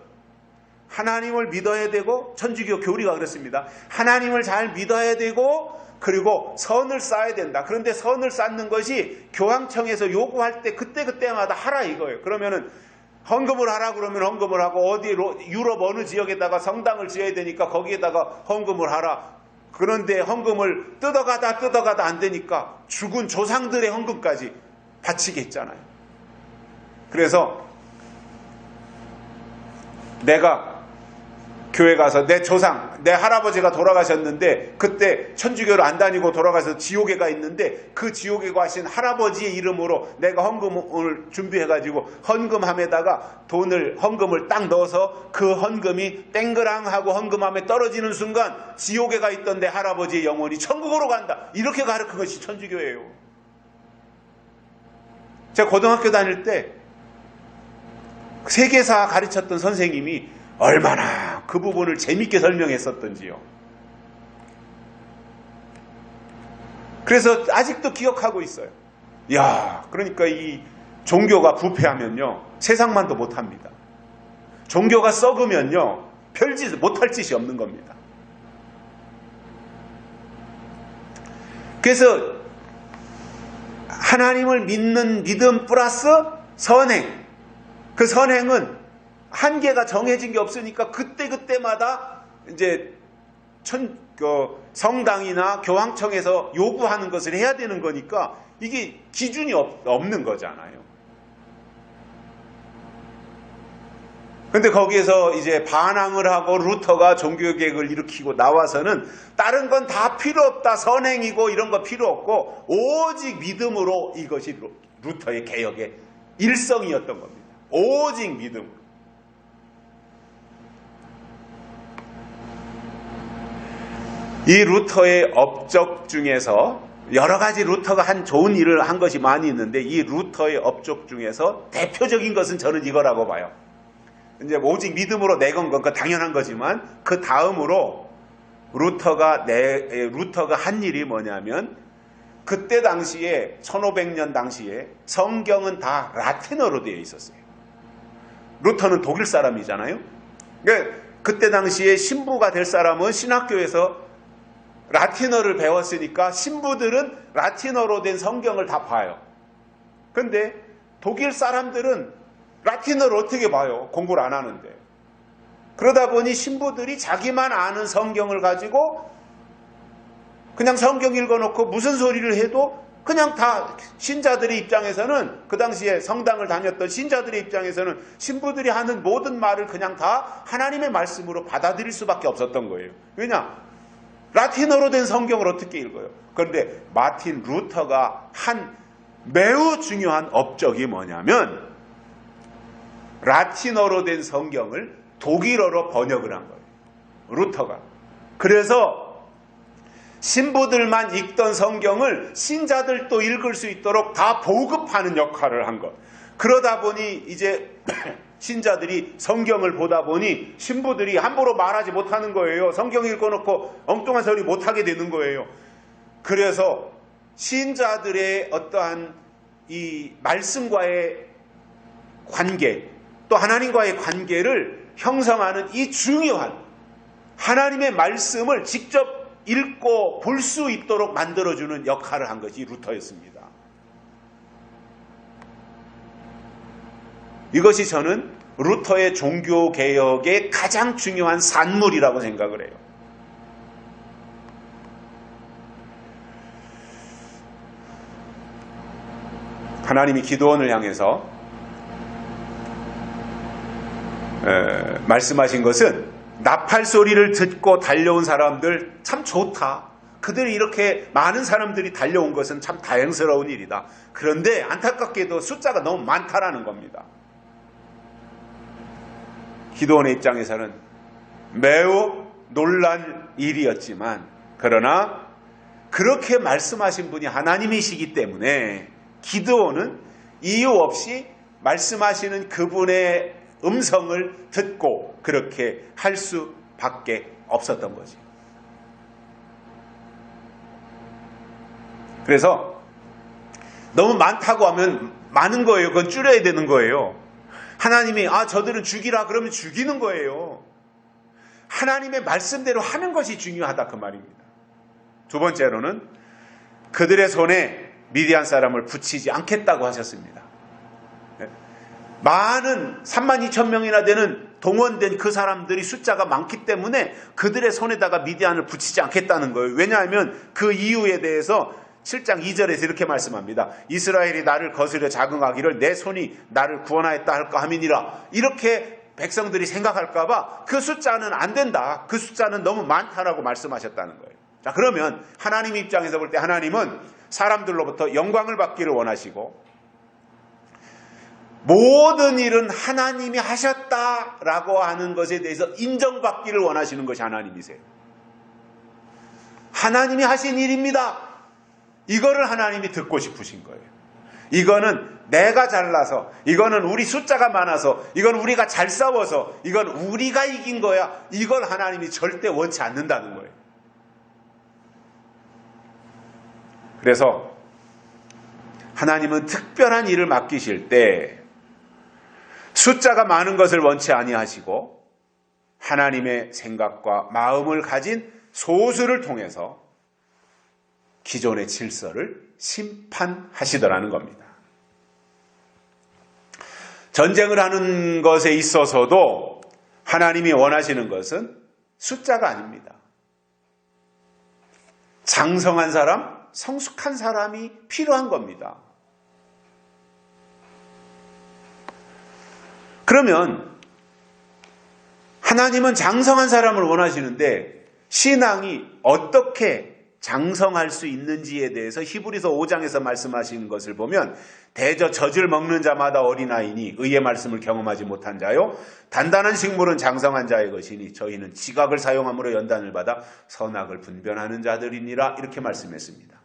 하나님을 믿어야 되고 천주교 교리가 그렇습니다. 하나님을 잘 믿어야 되고 그리고 선을 쌓아야 된다. 그런데 선을 쌓는 것이 교황청에서 요구할 때 그때마다 하라 이거예요. 그러면은 헌금을 하라 그러면 헌금을 하고 어디로 유럽 어느 지역에다가 성당을 지어야 되니까 거기에다가 헌금을 하라. 그런데 헌금을 뜯어가다 안 되니까 죽은 조상들의 헌금까지 바치겠잖아요. 그래서 내가 교회 가서 내 조상, 내 할아버지가 돌아가셨는데 그때 천주교를 안 다니고 돌아가서 지옥에 가 있는데 그 지옥에 가신 할아버지의 이름으로 내가 헌금을 준비해가지고 헌금함에다가 헌금을 딱 넣어서 그 헌금이 땡그랑하고 헌금함에 떨어지는 순간 지옥에 가 있던 내 할아버지의 영혼이 천국으로 간다. 이렇게 가르친 것이 천주교예요. 제가 고등학교 다닐 때 세계사 가르쳤던 선생님이 얼마나 그 부분을 재밌게 설명했었던지요. 그래서 아직도 기억하고 있어요. 이야, 그러니까 이 종교가 부패하면요, 세상만도 못합니다. 종교가 썩으면요, 별짓 못할 짓이 없는 겁니다. 그래서 하나님을 믿는 믿음 플러스 선행, 그 선행은 한계가 정해진 게 없으니까 그때마다 이제 성당이나 교황청에서 요구하는 것을 해야 되는 거니까 이게 기준이 없는 거잖아요. 근데 거기에서 이제 반항을 하고 루터가 종교개혁을 일으키고 나와서는 다른 건 다 필요 없다. 선행이고 이런 거 필요 없고 오직 믿음으로 이것이 루터의 개혁의 일성이었던 겁니다. 오직 믿음으로. 이 루터의 업적 중에서 여러 가지 루터가 한 좋은 일을 한 것이 많이 있는데 이 루터의 업적 중에서 대표적인 것은 저는 이거라고 봐요. 이제 오직 믿음으로 내건 건 당연한 거지만 그 다음으로 루터가 한 일이 뭐냐면 그때 당시에 1500년 당시에 성경은 다 라틴어로 되어 있었어요. 루터는 독일 사람이잖아요. 그러니까 그때 당시에 신부가 될 사람은 신학교에서 라틴어를 배웠으니까 신부들은 라틴어로 된 성경을 다 봐요. 근데 독일 사람들은 라틴어를 어떻게 봐요? 공부를 안 하는데. 그러다 보니 신부들이 자기만 아는 성경을 가지고 그냥 성경 읽어놓고 무슨 소리를 해도 그냥 다 신자들의 입장에서는 그 당시에 성당을 다녔던 신자들의 입장에서는 신부들이 하는 모든 말을 그냥 다 하나님의 말씀으로 받아들일 수밖에 없었던 거예요. 왜냐? 라틴어로 된 성경을 어떻게 읽어요? 그런데 마틴 루터가 한 매우 중요한 업적이 뭐냐면 라틴어로 된 성경을 독일어로 번역을 한 거예요. 루터가. 그래서 신부들만 읽던 성경을 신자들도 읽을 수 있도록 다 보급하는 역할을 한 것. 그러다 보니 이제 신자들이 성경을 보다 보니 신부들이 함부로 말하지 못하는 거예요. 성경 읽어놓고 엉뚱한 소리 못하게 되는 거예요. 그래서 신자들의 어떠한 이 말씀과의 관계, 또 하나님과의 관계를 형성하는 이 중요한 하나님의 말씀을 직접 읽고 볼 수 있도록 만들어주는 역할을 한 것이 루터였습니다. 이것이 저는 루터의 종교개혁의 가장 중요한 산물이라고 생각을 해요. 하나님이 기드온을 향해서 말씀하신 것은 나팔 소리를 듣고 달려온 사람들 참 좋다. 그들이 이렇게 많은 사람들이 달려온 것은 참 다행스러운 일이다. 그런데 안타깝게도 숫자가 너무 많다라는 겁니다. 기드온의 입장에서는 매우 놀란 일이었지만 그러나 그렇게 말씀하신 분이 하나님이시기 때문에 기드온은 이유 없이 말씀하시는 그분의 음성을 듣고 그렇게 할 수밖에 없었던 거지. 그래서 너무 많다고 하면 많은 거예요. 그건 줄여야 되는 거예요. 하나님이 저들은 죽이라 그러면 죽이는 거예요. 하나님의 말씀대로 하는 것이 중요하다 그 말입니다. 두 번째로는 그들의 손에 미디안 사람을 붙이지 않겠다고 하셨습니다. 많은 32,000명이나 되는 동원된 그 사람들이 숫자가 많기 때문에 그들의 손에다가 미디안을 붙이지 않겠다는 거예요. 왜냐하면 그 이유에 대해서 7장 2절에서 이렇게 말씀합니다. 이스라엘이 나를 거스려 자긍하기를 내 손이 나를 구원하였다 할까 함이니라. 이렇게 백성들이 생각할까 봐 그 숫자는 안 된다. 그 숫자는 너무 많다라고 말씀하셨다는 거예요. 자, 그러면 하나님 입장에서 볼 때 하나님은 사람들로부터 영광을 받기를 원하시고 모든 일은 하나님이 하셨다라고 하는 것에 대해서 인정받기를 원하시는 것이 하나님이세요. 하나님이 하신 일입니다. 이거를 하나님이 듣고 싶으신 거예요. 이거는 내가 잘나서, 이거는 우리 숫자가 많아서, 이건 우리가 잘 싸워서, 이건 우리가 이긴 거야. 이걸 하나님이 절대 원치 않는다는 거예요. 그래서 하나님은 특별한 일을 맡기실 때 숫자가 많은 것을 원치 아니하시고 하나님의 생각과 마음을 가진 소수를 통해서 기존의 질서를 심판하시더라는 겁니다. 전쟁을 하는 것에 있어서도 하나님이 원하시는 것은 숫자가 아닙니다. 장성한 사람, 성숙한 사람이 필요한 겁니다. 그러면 하나님은 장성한 사람을 원하시는데 신앙이 어떻게 장성할 수 있는지에 대해서 히브리서 5장에서 말씀하시는 것을 보면 대저 젖을 먹는 자마다 어린아이니 의의 말씀을 경험하지 못한 자요 단단한 식물은 장성한 자의 것이니 저희는 지각을 사용함으로 연단을 받아 선악을 분별하는 자들이니라 이렇게 말씀했습니다.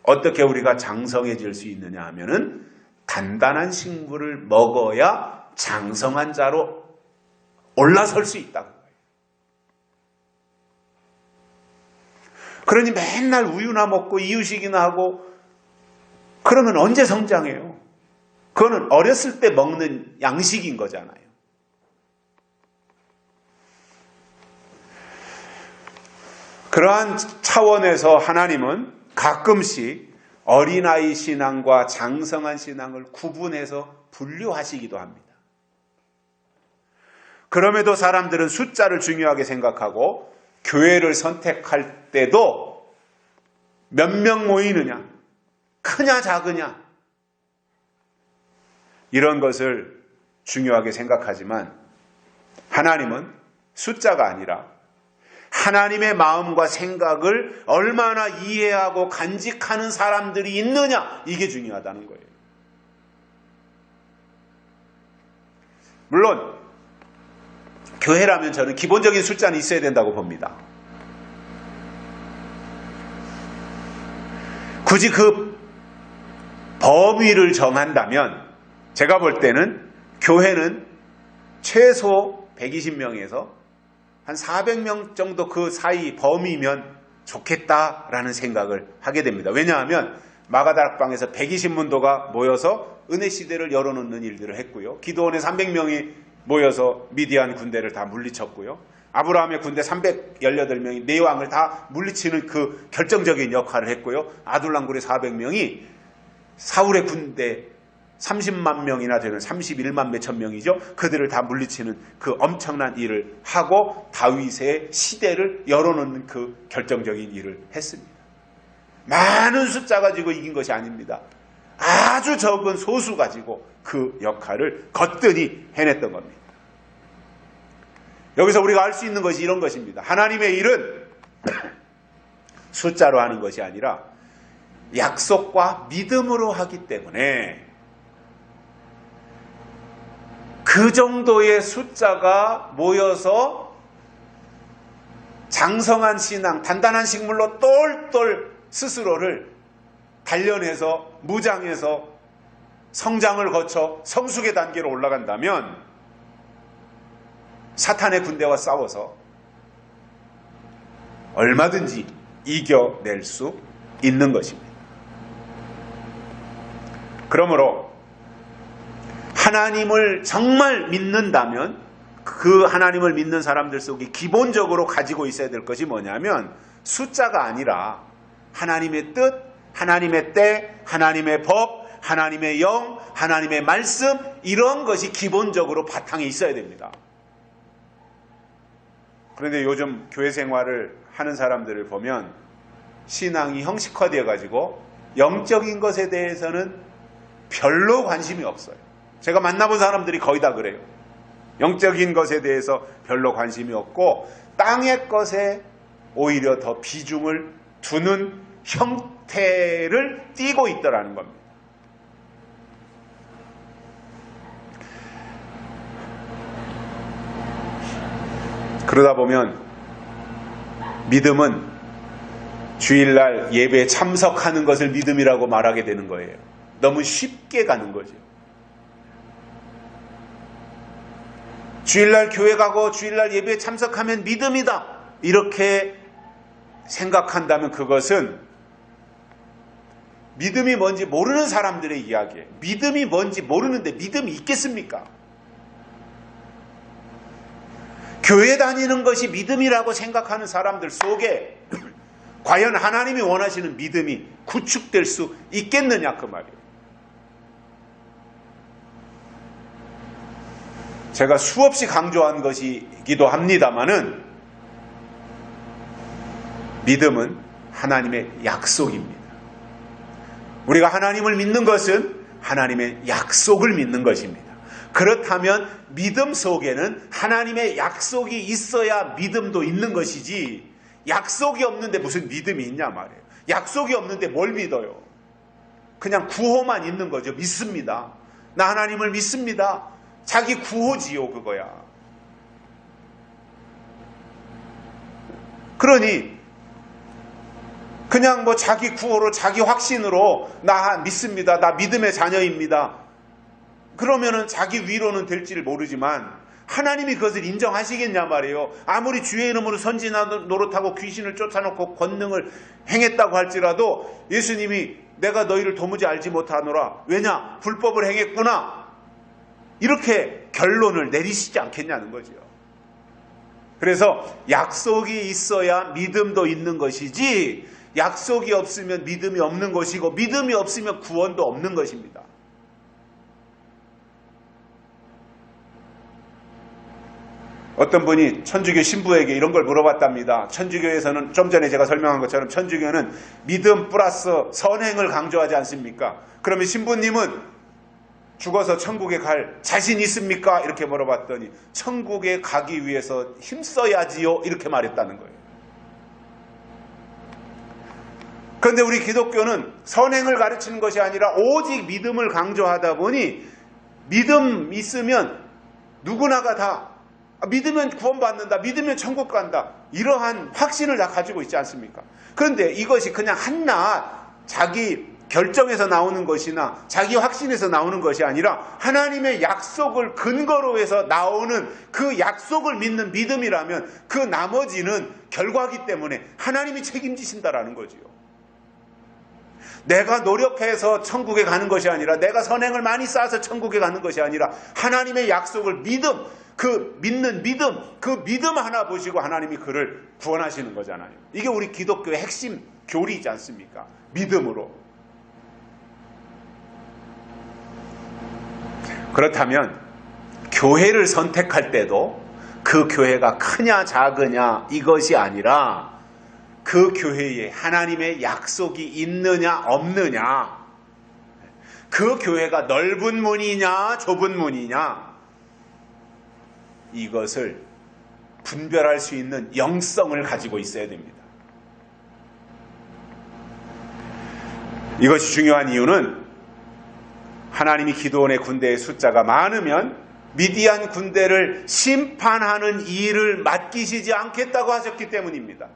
어떻게 우리가 장성해질 수 있느냐 하면은 단단한 식물을 먹어야 장성한 자로 올라설 수 있다는 거예요. 그러니 맨날 우유나 먹고 이유식이나 하고 그러면 언제 성장해요? 그거는 어렸을 때 먹는 양식인 거잖아요. 그러한 차원에서 하나님은 가끔씩 어린아이 신앙과 장성한 신앙을 구분해서 분류하시기도 합니다. 그럼에도 사람들은 숫자를 중요하게 생각하고 교회를 선택할 때도 몇 명 모이느냐, 크냐 작으냐 이런 것을 중요하게 생각하지만 하나님은 숫자가 아니라 하나님의 마음과 생각을 얼마나 이해하고 간직하는 사람들이 있느냐 이게 중요하다는 거예요. 물론 교회라면 저는 기본적인 숫자는 있어야 된다고 봅니다. 굳이 그 범위를 정한다면 제가 볼 때는 교회는 최소 120명에서 한 400명 정도 그 사이 범위면 좋겠다라는 생각을 하게 됩니다. 왜냐하면 마가다락방에서 120문도가 모여서 은혜 시대를 열어놓는 일들을 했고요. 기도원에 300명이 모여서 미디안 군대를 다 물리쳤고요. 아브라함의 군대 318명이 네 왕을 다 물리치는 그 결정적인 역할을 했고요. 아둘람굴의 400명이 사울의 군대 30만 명이나 되는 31만 몇천 명이죠. 그들을 다 물리치는 그 엄청난 일을 하고 다윗의 시대를 열어놓는 그 결정적인 일을 했습니다. 많은 숫자 가지고 이긴 것이 아닙니다. 아주 적은 소수 가지고 그 역할을 거뜬히 해냈던 겁니다. 여기서 우리가 알 수 있는 것이 이런 것입니다. 하나님의 일은 숫자로 하는 것이 아니라 약속과 믿음으로 하기 때문에 그 정도의 숫자가 모여서 장성한 신앙, 단단한 식물로 똘똘 스스로를 단련해서 무장해서 성장을 거쳐 성숙의 단계로 올라간다면 사탄의 군대와 싸워서 얼마든지 이겨낼 수 있는 것입니다. 그러므로 하나님을 정말 믿는다면 그 하나님을 믿는 사람들 속에 기본적으로 가지고 있어야 될 것이 뭐냐면 숫자가 아니라 하나님의 뜻, 하나님의 때, 하나님의 법, 하나님의 영, 하나님의 말씀 이런 것이 기본적으로 바탕에 있어야 됩니다. 그런데 요즘 교회 생활을 하는 사람들을 보면 신앙이 형식화되어 가지고 영적인 것에 대해서는 별로 관심이 없어요. 제가 만나본 사람들이 거의 다 그래요. 영적인 것에 대해서 별로 관심이 없고 땅의 것에 오히려 더 비중을 두는 형태를 띠고 있더라는 겁니다. 그러다 보면 믿음은 주일날 예배에 참석하는 것을 믿음이라고 말하게 되는 거예요. 너무 쉽게 가는 거죠. 주일날 교회 가고 주일날 예배에 참석하면 믿음이다. 이렇게 생각한다면 그것은 믿음이 뭔지 모르는 사람들의 이야기예요. 믿음이 뭔지 모르는데 믿음이 있겠습니까? 교회 다니는 것이 믿음이라고 생각하는 사람들 속에 과연 하나님이 원하시는 믿음이 구축될 수 있겠느냐 그 말이에요. 제가 수없이 강조한 것이기도 합니다마는 믿음은 하나님의 약속입니다. 우리가 하나님을 믿는 것은 하나님의 약속을 믿는 것입니다. 그렇다면 믿음 속에는 하나님의 약속이 있어야 믿음도 있는 것이지 약속이 없는데 무슨 믿음이 있냐 말이에요. 약속이 없는데 뭘 믿어요? 그냥 구호만 있는 거죠. 믿습니다. 나 하나님을 믿습니다. 자기 구호지요 그거야. 그러니 그냥 뭐 자기 구호로 자기 확신으로 나 믿습니다. 나 믿음의 자녀입니다. 그러면은 자기 위로는 될지를 모르지만 하나님이 그것을 인정하시겠냐 말이에요. 아무리 주의 이름으로 선지나 노릇하고 귀신을 쫓아놓고 권능을 행했다고 할지라도 예수님이 내가 너희를 도무지 알지 못하노라. 왜냐? 불법을 행했구나. 이렇게 결론을 내리시지 않겠냐는 거죠. 그래서 약속이 있어야 믿음도 있는 것이지 약속이 없으면 믿음이 없는 것이고 믿음이 없으면 구원도 없는 것입니다. 어떤 분이 천주교 신부에게 이런 걸 물어봤답니다. 천주교에서는 좀 전에 제가 설명한 것처럼 천주교는 믿음 플러스 선행을 강조하지 않습니까? 그러면 신부님은 죽어서 천국에 갈 자신 있습니까? 이렇게 물어봤더니 천국에 가기 위해서 힘써야지요 이렇게 말했다는 거예요. 그런데 우리 기독교는 선행을 가르치는 것이 아니라 오직 믿음을 강조하다 보니 믿음 있으면 누구나가 다 믿으면 구원받는다, 믿으면 천국 간다, 이러한 확신을 다 가지고 있지 않습니까? 그런데 이것이 그냥 한낱 자기 결정에서 나오는 것이나 자기 확신에서 나오는 것이 아니라 하나님의 약속을 근거로 해서 나오는 그 약속을 믿는 믿음이라면 그 나머지는 결과기 때문에 하나님이 책임지신다라는 거지요. 내가 노력해서 천국에 가는 것이 아니라 내가 선행을 많이 쌓아서 천국에 가는 것이 아니라 하나님의 약속을 믿음, 그 믿는 믿음, 그 믿음 하나 보시고 하나님이 그를 구원하시는 거잖아요. 이게 우리 기독교의 핵심 교리이지 않습니까? 믿음으로. 그렇다면 교회를 선택할 때도 그 교회가 크냐 작으냐 이것이 아니라 그 교회에 하나님의 약속이 있느냐 없느냐, 그 교회가 넓은 문이냐 좁은 문이냐, 이것을 분별할 수 있는 영성을 가지고 있어야 됩니다. 이것이 중요한 이유는 하나님이 기드온의 군대의 숫자가 많으면 미디안 군대를 심판하는 일을 맡기시지 않겠다고 하셨기 때문입니다.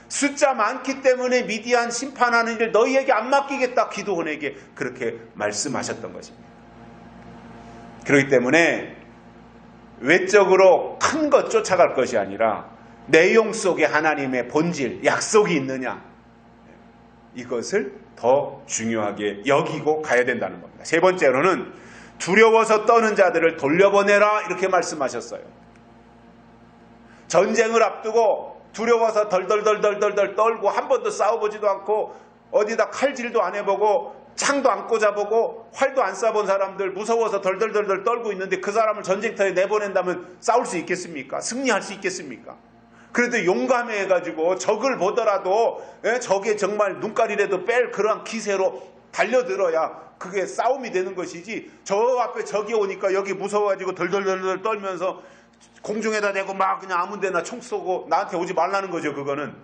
숫자 많기 때문에 미디안 심판하는 일을 너희에게 안 맡기겠다, 기드온에게 그렇게 말씀하셨던 것입니다. 그렇기 때문에 외적으로 큰 것 쫓아갈 것이 아니라 내용 속에 하나님의 본질, 약속이 있느냐, 이것을 더 중요하게 여기고 가야 된다는 겁니다. 세 번째로는 두려워서 떠는 자들을 돌려보내라 이렇게 말씀하셨어요. 전쟁을 앞두고 두려워서 덜덜덜덜덜 떨고 한 번도 싸워보지도 않고 어디다 칼질도 안 해보고 창도 안 꽂아보고 활도 안 쏴본 사람들, 무서워서 덜덜덜덜 떨고 있는데 그 사람을 전쟁터에 내보낸다면 싸울 수 있겠습니까? 승리할 수 있겠습니까? 그래도 용감해가지고 적을 보더라도 적의 정말 눈깔이라도 뺄 그러한 기세로 달려들어야 그게 싸움이 되는 것이지, 저 앞에 적이 오니까 여기 무서워가지고 덜덜덜덜 떨면서 공중에다 대고 막 그냥 아무 데나 총 쏘고 나한테 오지 말라는 거죠. 그거는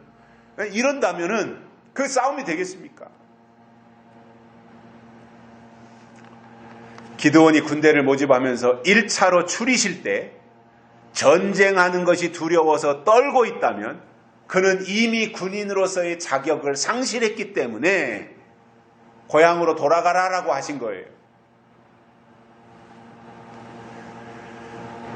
이런다면은 그 싸움이 되겠습니까? 기드온이 군대를 모집하면서 1차로 추리실 때 전쟁하는 것이 두려워서 떨고 있다면 그는 이미 군인으로서의 자격을 상실했기 때문에 고향으로 돌아가라라고 하신 거예요.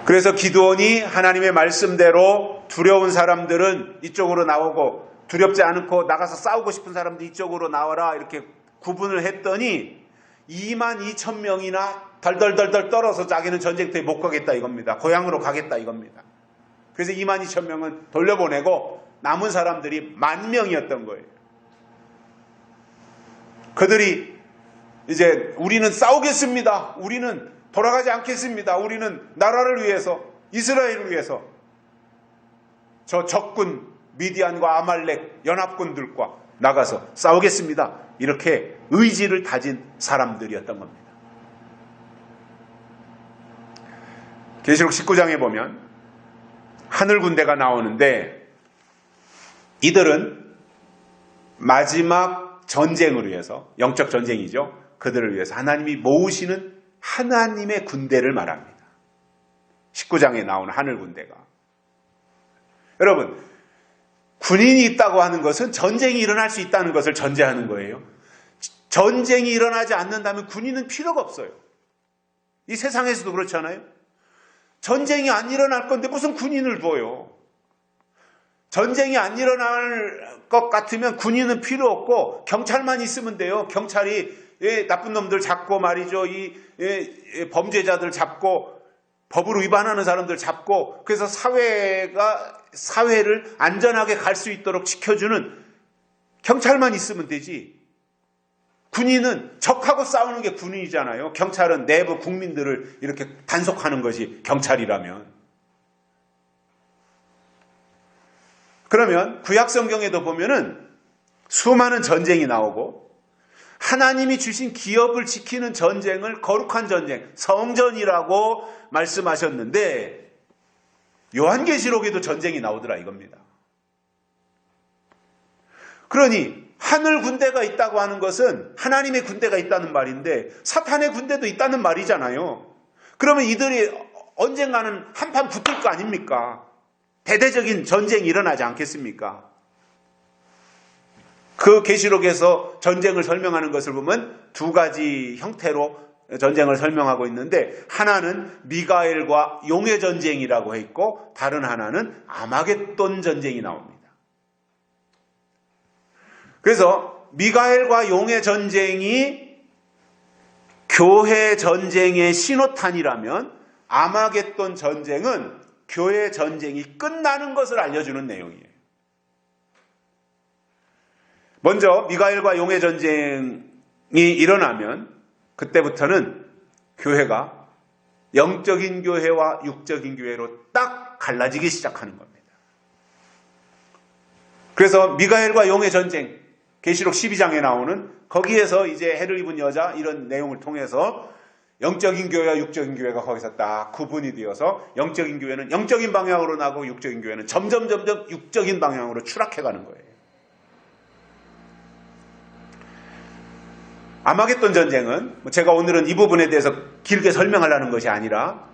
그래서 기드온이 하나님의 말씀대로 두려운 사람들은 이쪽으로 나오고 두렵지 않고 나가서 싸우고 싶은 사람들 이쪽으로 나와라 이렇게 구분을 했더니 22,000명이나 덜덜덜덜 떨어서 자기는 전쟁터에 못 가겠다 이겁니다. 고향으로 가겠다 이겁니다. 그래서 22,000명은 돌려보내고 남은 사람들이 10,000명이었던 거예요. 그들이 이제 우리는 싸우겠습니다. 우리는 돌아가지 않겠습니다. 우리는 나라를 위해서, 이스라엘을 위해서 저 적군 미디안과 아말렉 연합군들과 나가서 싸우겠습니다. 이렇게 의지를 다진 사람들이었던 겁니다. 계시록 19장에 보면 하늘 군대가 나오는데 이들은 마지막 전쟁을 위해서, 영적 전쟁이죠. 그들을 위해서 하나님이 모으시는 하나님의 군대를 말합니다. 19장에 나오는 하늘 군대가. 여러분, 군인이 있다고 하는 것은 전쟁이 일어날 수 있다는 것을 전제하는 거예요. 전쟁이 일어나지 않는다면 군인은 필요가 없어요. 이 세상에서도 그렇잖아요. 전쟁이 안 일어날 건데 무슨 군인을 둬요. 전쟁이 안 일어날 것 같으면 군인은 필요 없고 경찰만 있으면 돼요. 경찰이 나쁜 놈들 잡고 말이죠. 범죄자들 잡고 법을 위반하는 사람들 잡고 그래서 사회를 안전하게 갈 수 있도록 지켜주는 경찰만 있으면 되지. 군인은 적하고 싸우는 게 군인이잖아요. 경찰은 내부 국민들을 이렇게 단속하는 것이 경찰이라면. 그러면 구약 성경에도 보면은 수많은 전쟁이 나오고 하나님이 주신 기업을 지키는 전쟁을 거룩한 전쟁, 성전이라고 말씀하셨는데 요한계시록에도 전쟁이 나오더라 이겁니다. 그러니 하늘 군대가 있다고 하는 것은 하나님의 군대가 있다는 말인데 사탄의 군대도 있다는 말이잖아요. 그러면 이들이 언젠가는 한판 붙을 거 아닙니까? 대대적인 전쟁이 일어나지 않겠습니까? 그 계시록에서 전쟁을 설명하는 것을 보면 두 가지 형태로 전쟁을 설명하고 있는데 하나는 미가엘과 용의 전쟁이라고 했고 다른 하나는 아마겟돈 전쟁이 나옵니다. 그래서 미가엘과 용의 전쟁이 교회 전쟁의 신호탄이라면 아마겟돈 전쟁은 교회 전쟁이 끝나는 것을 알려주는 내용이에요. 먼저 미가엘과 용의 전쟁이 일어나면 그때부터는 교회가 영적인 교회와 육적인 교회로 딱 갈라지기 시작하는 겁니다. 그래서 미가엘과 용의 전쟁, 계시록 12장에 나오는 거기에서 이제 해를 입은 여자 이런 내용을 통해서 영적인 교회와 육적인 교회가 거기서 딱 구분이 되어서 영적인 교회는 영적인 방향으로 나고 육적인 교회는 점점 육적인 방향으로 추락해가는 거예요. 아마겟돈 전쟁은 제가 오늘은 이 부분에 대해서 길게 설명하려는 것이 아니라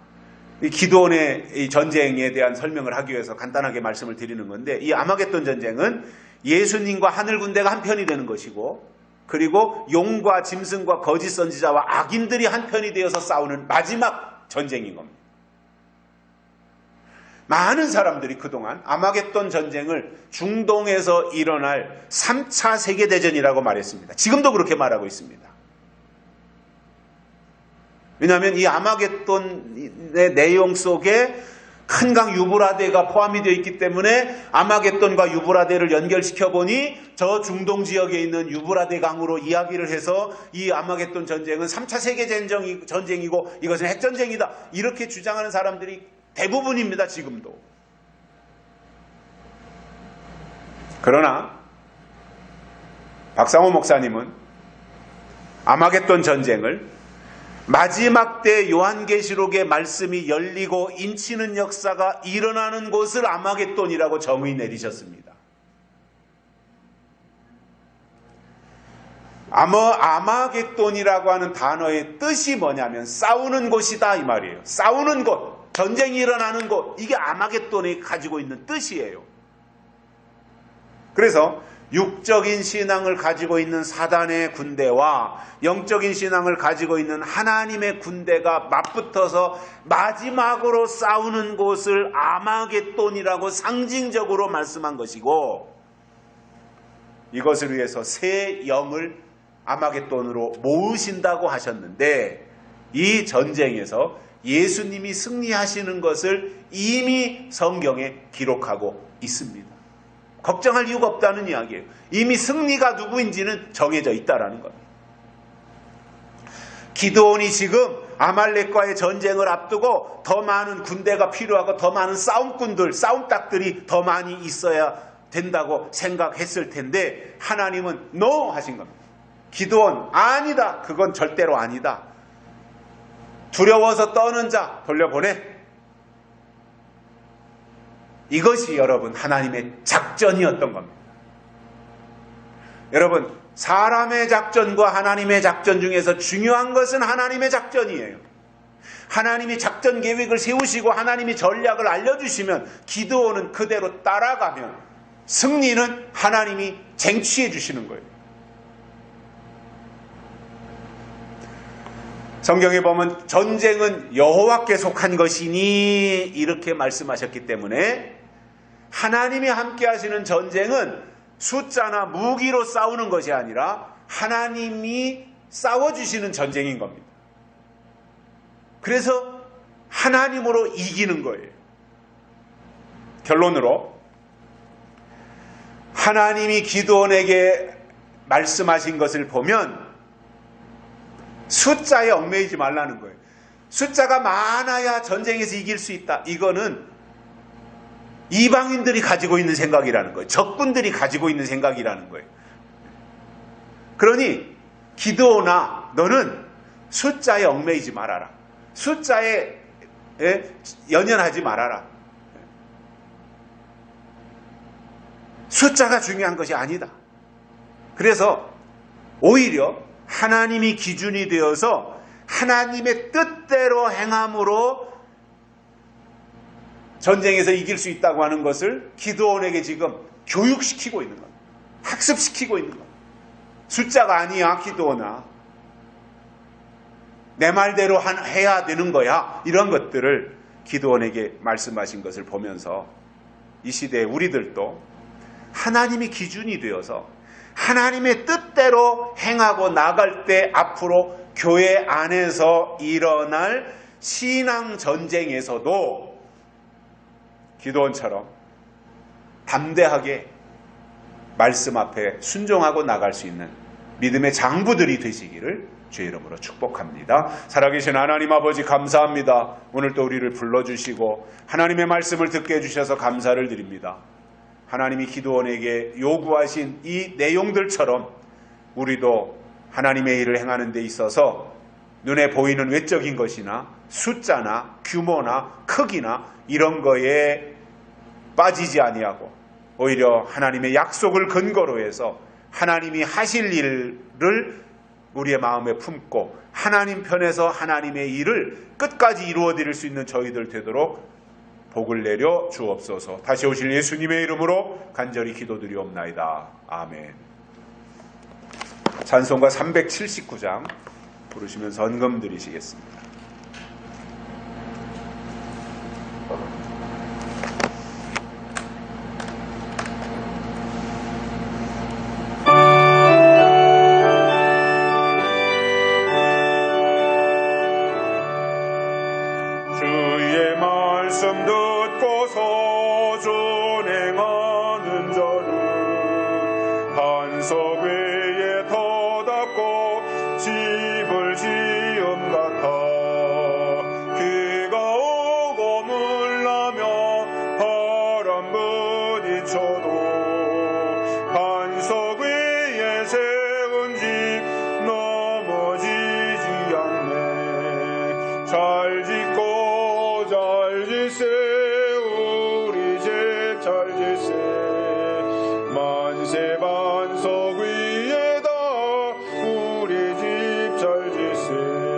이 기드온의 이 전쟁에 대한 설명을 하기 위해서 간단하게 말씀을 드리는 건데 이 아마겟돈 전쟁은 예수님과 하늘 군대가 한편이 되는 것이고 그리고 용과 짐승과 거짓 선지자와 악인들이 한편이 되어서 싸우는 마지막 전쟁인 겁니다. 많은 사람들이 그동안 아마겟돈 전쟁을 중동에서 일어날 3차 세계대전이라고 말했습니다. 지금도 그렇게 말하고 있습니다. 왜냐하면 이 아마겟돈의 내용 속에 큰 강 유브라데가 포함이 되어 있기 때문에 아마겟돈과 유브라데를 연결시켜 보니 저 중동 지역에 있는 유브라데 강으로 이야기를 해서 이 아마겟돈 전쟁은 3차 세계전쟁이고 이것은 핵전쟁이다. 이렇게 주장하는 사람들이 대부분입니다. 지금도. 그러나 박상호 목사님은 아마겟돈 전쟁을 마지막 때 요한계시록의 말씀이 열리고 인치는 역사가 일어나는 곳을 아마겟돈이라고 정의 내리셨습니다. 아마겟돈이라고 하는 단어의 뜻이 뭐냐면 싸우는 곳이다 이 말이에요. 싸우는 곳, 전쟁이 일어나는 곳, 이게 아마겟돈이 가지고 있는 뜻이에요. 그래서 육적인 신앙을 가지고 있는 사단의 군대와 영적인 신앙을 가지고 있는 하나님의 군대가 맞붙어서 마지막으로 싸우는 곳을 아마겟돈이라고 상징적으로 말씀한 것이고 이것을 위해서 새 영을 아마겟돈으로 모으신다고 하셨는데 이 전쟁에서 예수님이 승리하시는 것을 이미 성경에 기록하고 있습니다. 걱정할 이유가 없다는 이야기예요. 이미 승리가 누구인지는 정해져 있다라는 겁니다. 기드온이 지금 아말렉과의 전쟁을 앞두고 더 많은 군대가 필요하고 더 많은 싸움꾼들, 싸움닭들이 더 많이 있어야 된다고 생각했을 텐데 하나님은 NO 하신 겁니다. 기드온 아니다. 그건 절대로 아니다. 두려워서 떠는 자 돌려보내. 이것이 여러분 하나님의 작전이었던 겁니다. 여러분 사람의 작전과 하나님의 작전 중에서 중요한 것은 하나님의 작전이에요. 하나님이 작전 계획을 세우시고 하나님이 전략을 알려주시면 기드온은 그대로 따라가면 승리는 하나님이 쟁취해 주시는 거예요. 성경에 보면 전쟁은 여호와께 속한 것이니 이렇게 말씀하셨기 때문에 하나님이 함께 하시는 전쟁은 숫자나 무기로 싸우는 것이 아니라 하나님이 싸워주시는 전쟁인 겁니다. 그래서 하나님으로 이기는 거예요. 결론으로 하나님이 기드온에게 말씀하신 것을 보면 숫자에 얽매이지 말라는 거예요. 숫자가 많아야 전쟁에서 이길 수 있다. 이거는 이방인들이 가지고 있는 생각이라는 거예요. 적군들이 가지고 있는 생각이라는 거예요. 그러니 기드온아, 너는 숫자에 얽매이지 말아라. 숫자에 연연하지 말아라. 숫자가 중요한 것이 아니다. 그래서 오히려 하나님이 기준이 되어서 하나님의 뜻대로 행함으로 전쟁에서 이길 수 있다고 하는 것을 기드온에게 지금 교육시키고 있는 겁니다. 학습시키고 있는 겁니다. 숫자가 아니야, 기드온아. 내 말대로 해야 되는 거야. 이런 것들을 기드온에게 말씀하신 것을 보면서 이 시대에 우리들도 하나님이 기준이 되어서 하나님의 뜻대로 행하고 나갈 때 앞으로 교회 안에서 일어날 신앙 전쟁에서도 기드온처럼 담대하게 말씀 앞에 순종하고 나갈 수 있는 믿음의 장부들이 되시기를 주의 이름으로 축복합니다. 살아계신 하나님 아버지 감사합니다. 오늘 또 우리를 불러주시고 하나님의 말씀을 듣게 해주셔서 감사를 드립니다. 하나님이 기드온에게 요구하신 이 내용들처럼 우리도 하나님의 일을 행하는 데 있어서 눈에 보이는 외적인 것이나 숫자나 규모나 크기나 이런 거에 빠지지 아니하고 오히려 하나님의 약속을 근거로 해서 하나님이 하실 일을 우리의 마음에 품고 하나님 편에서 하나님의 일을 끝까지 이루어 드릴 수 있는 저희들 되도록 복을 내려 주옵소서. 다시 오실 예수님의 이름으로 간절히 기도드리옵나이다. 아멘. 찬송가 379장 부르시면서 헌금 드리시겠습니다. 주의 말씀 듣고서 준행하는 자는 반석 위에 터닫고 집을 지은 같아. 비가 오고 물나며 바람 부딪혀도 반석 위에 세운 집 넘어지지 않네. 잘 짓고 잘 짓세 우리 집 잘 짓세 만세 반석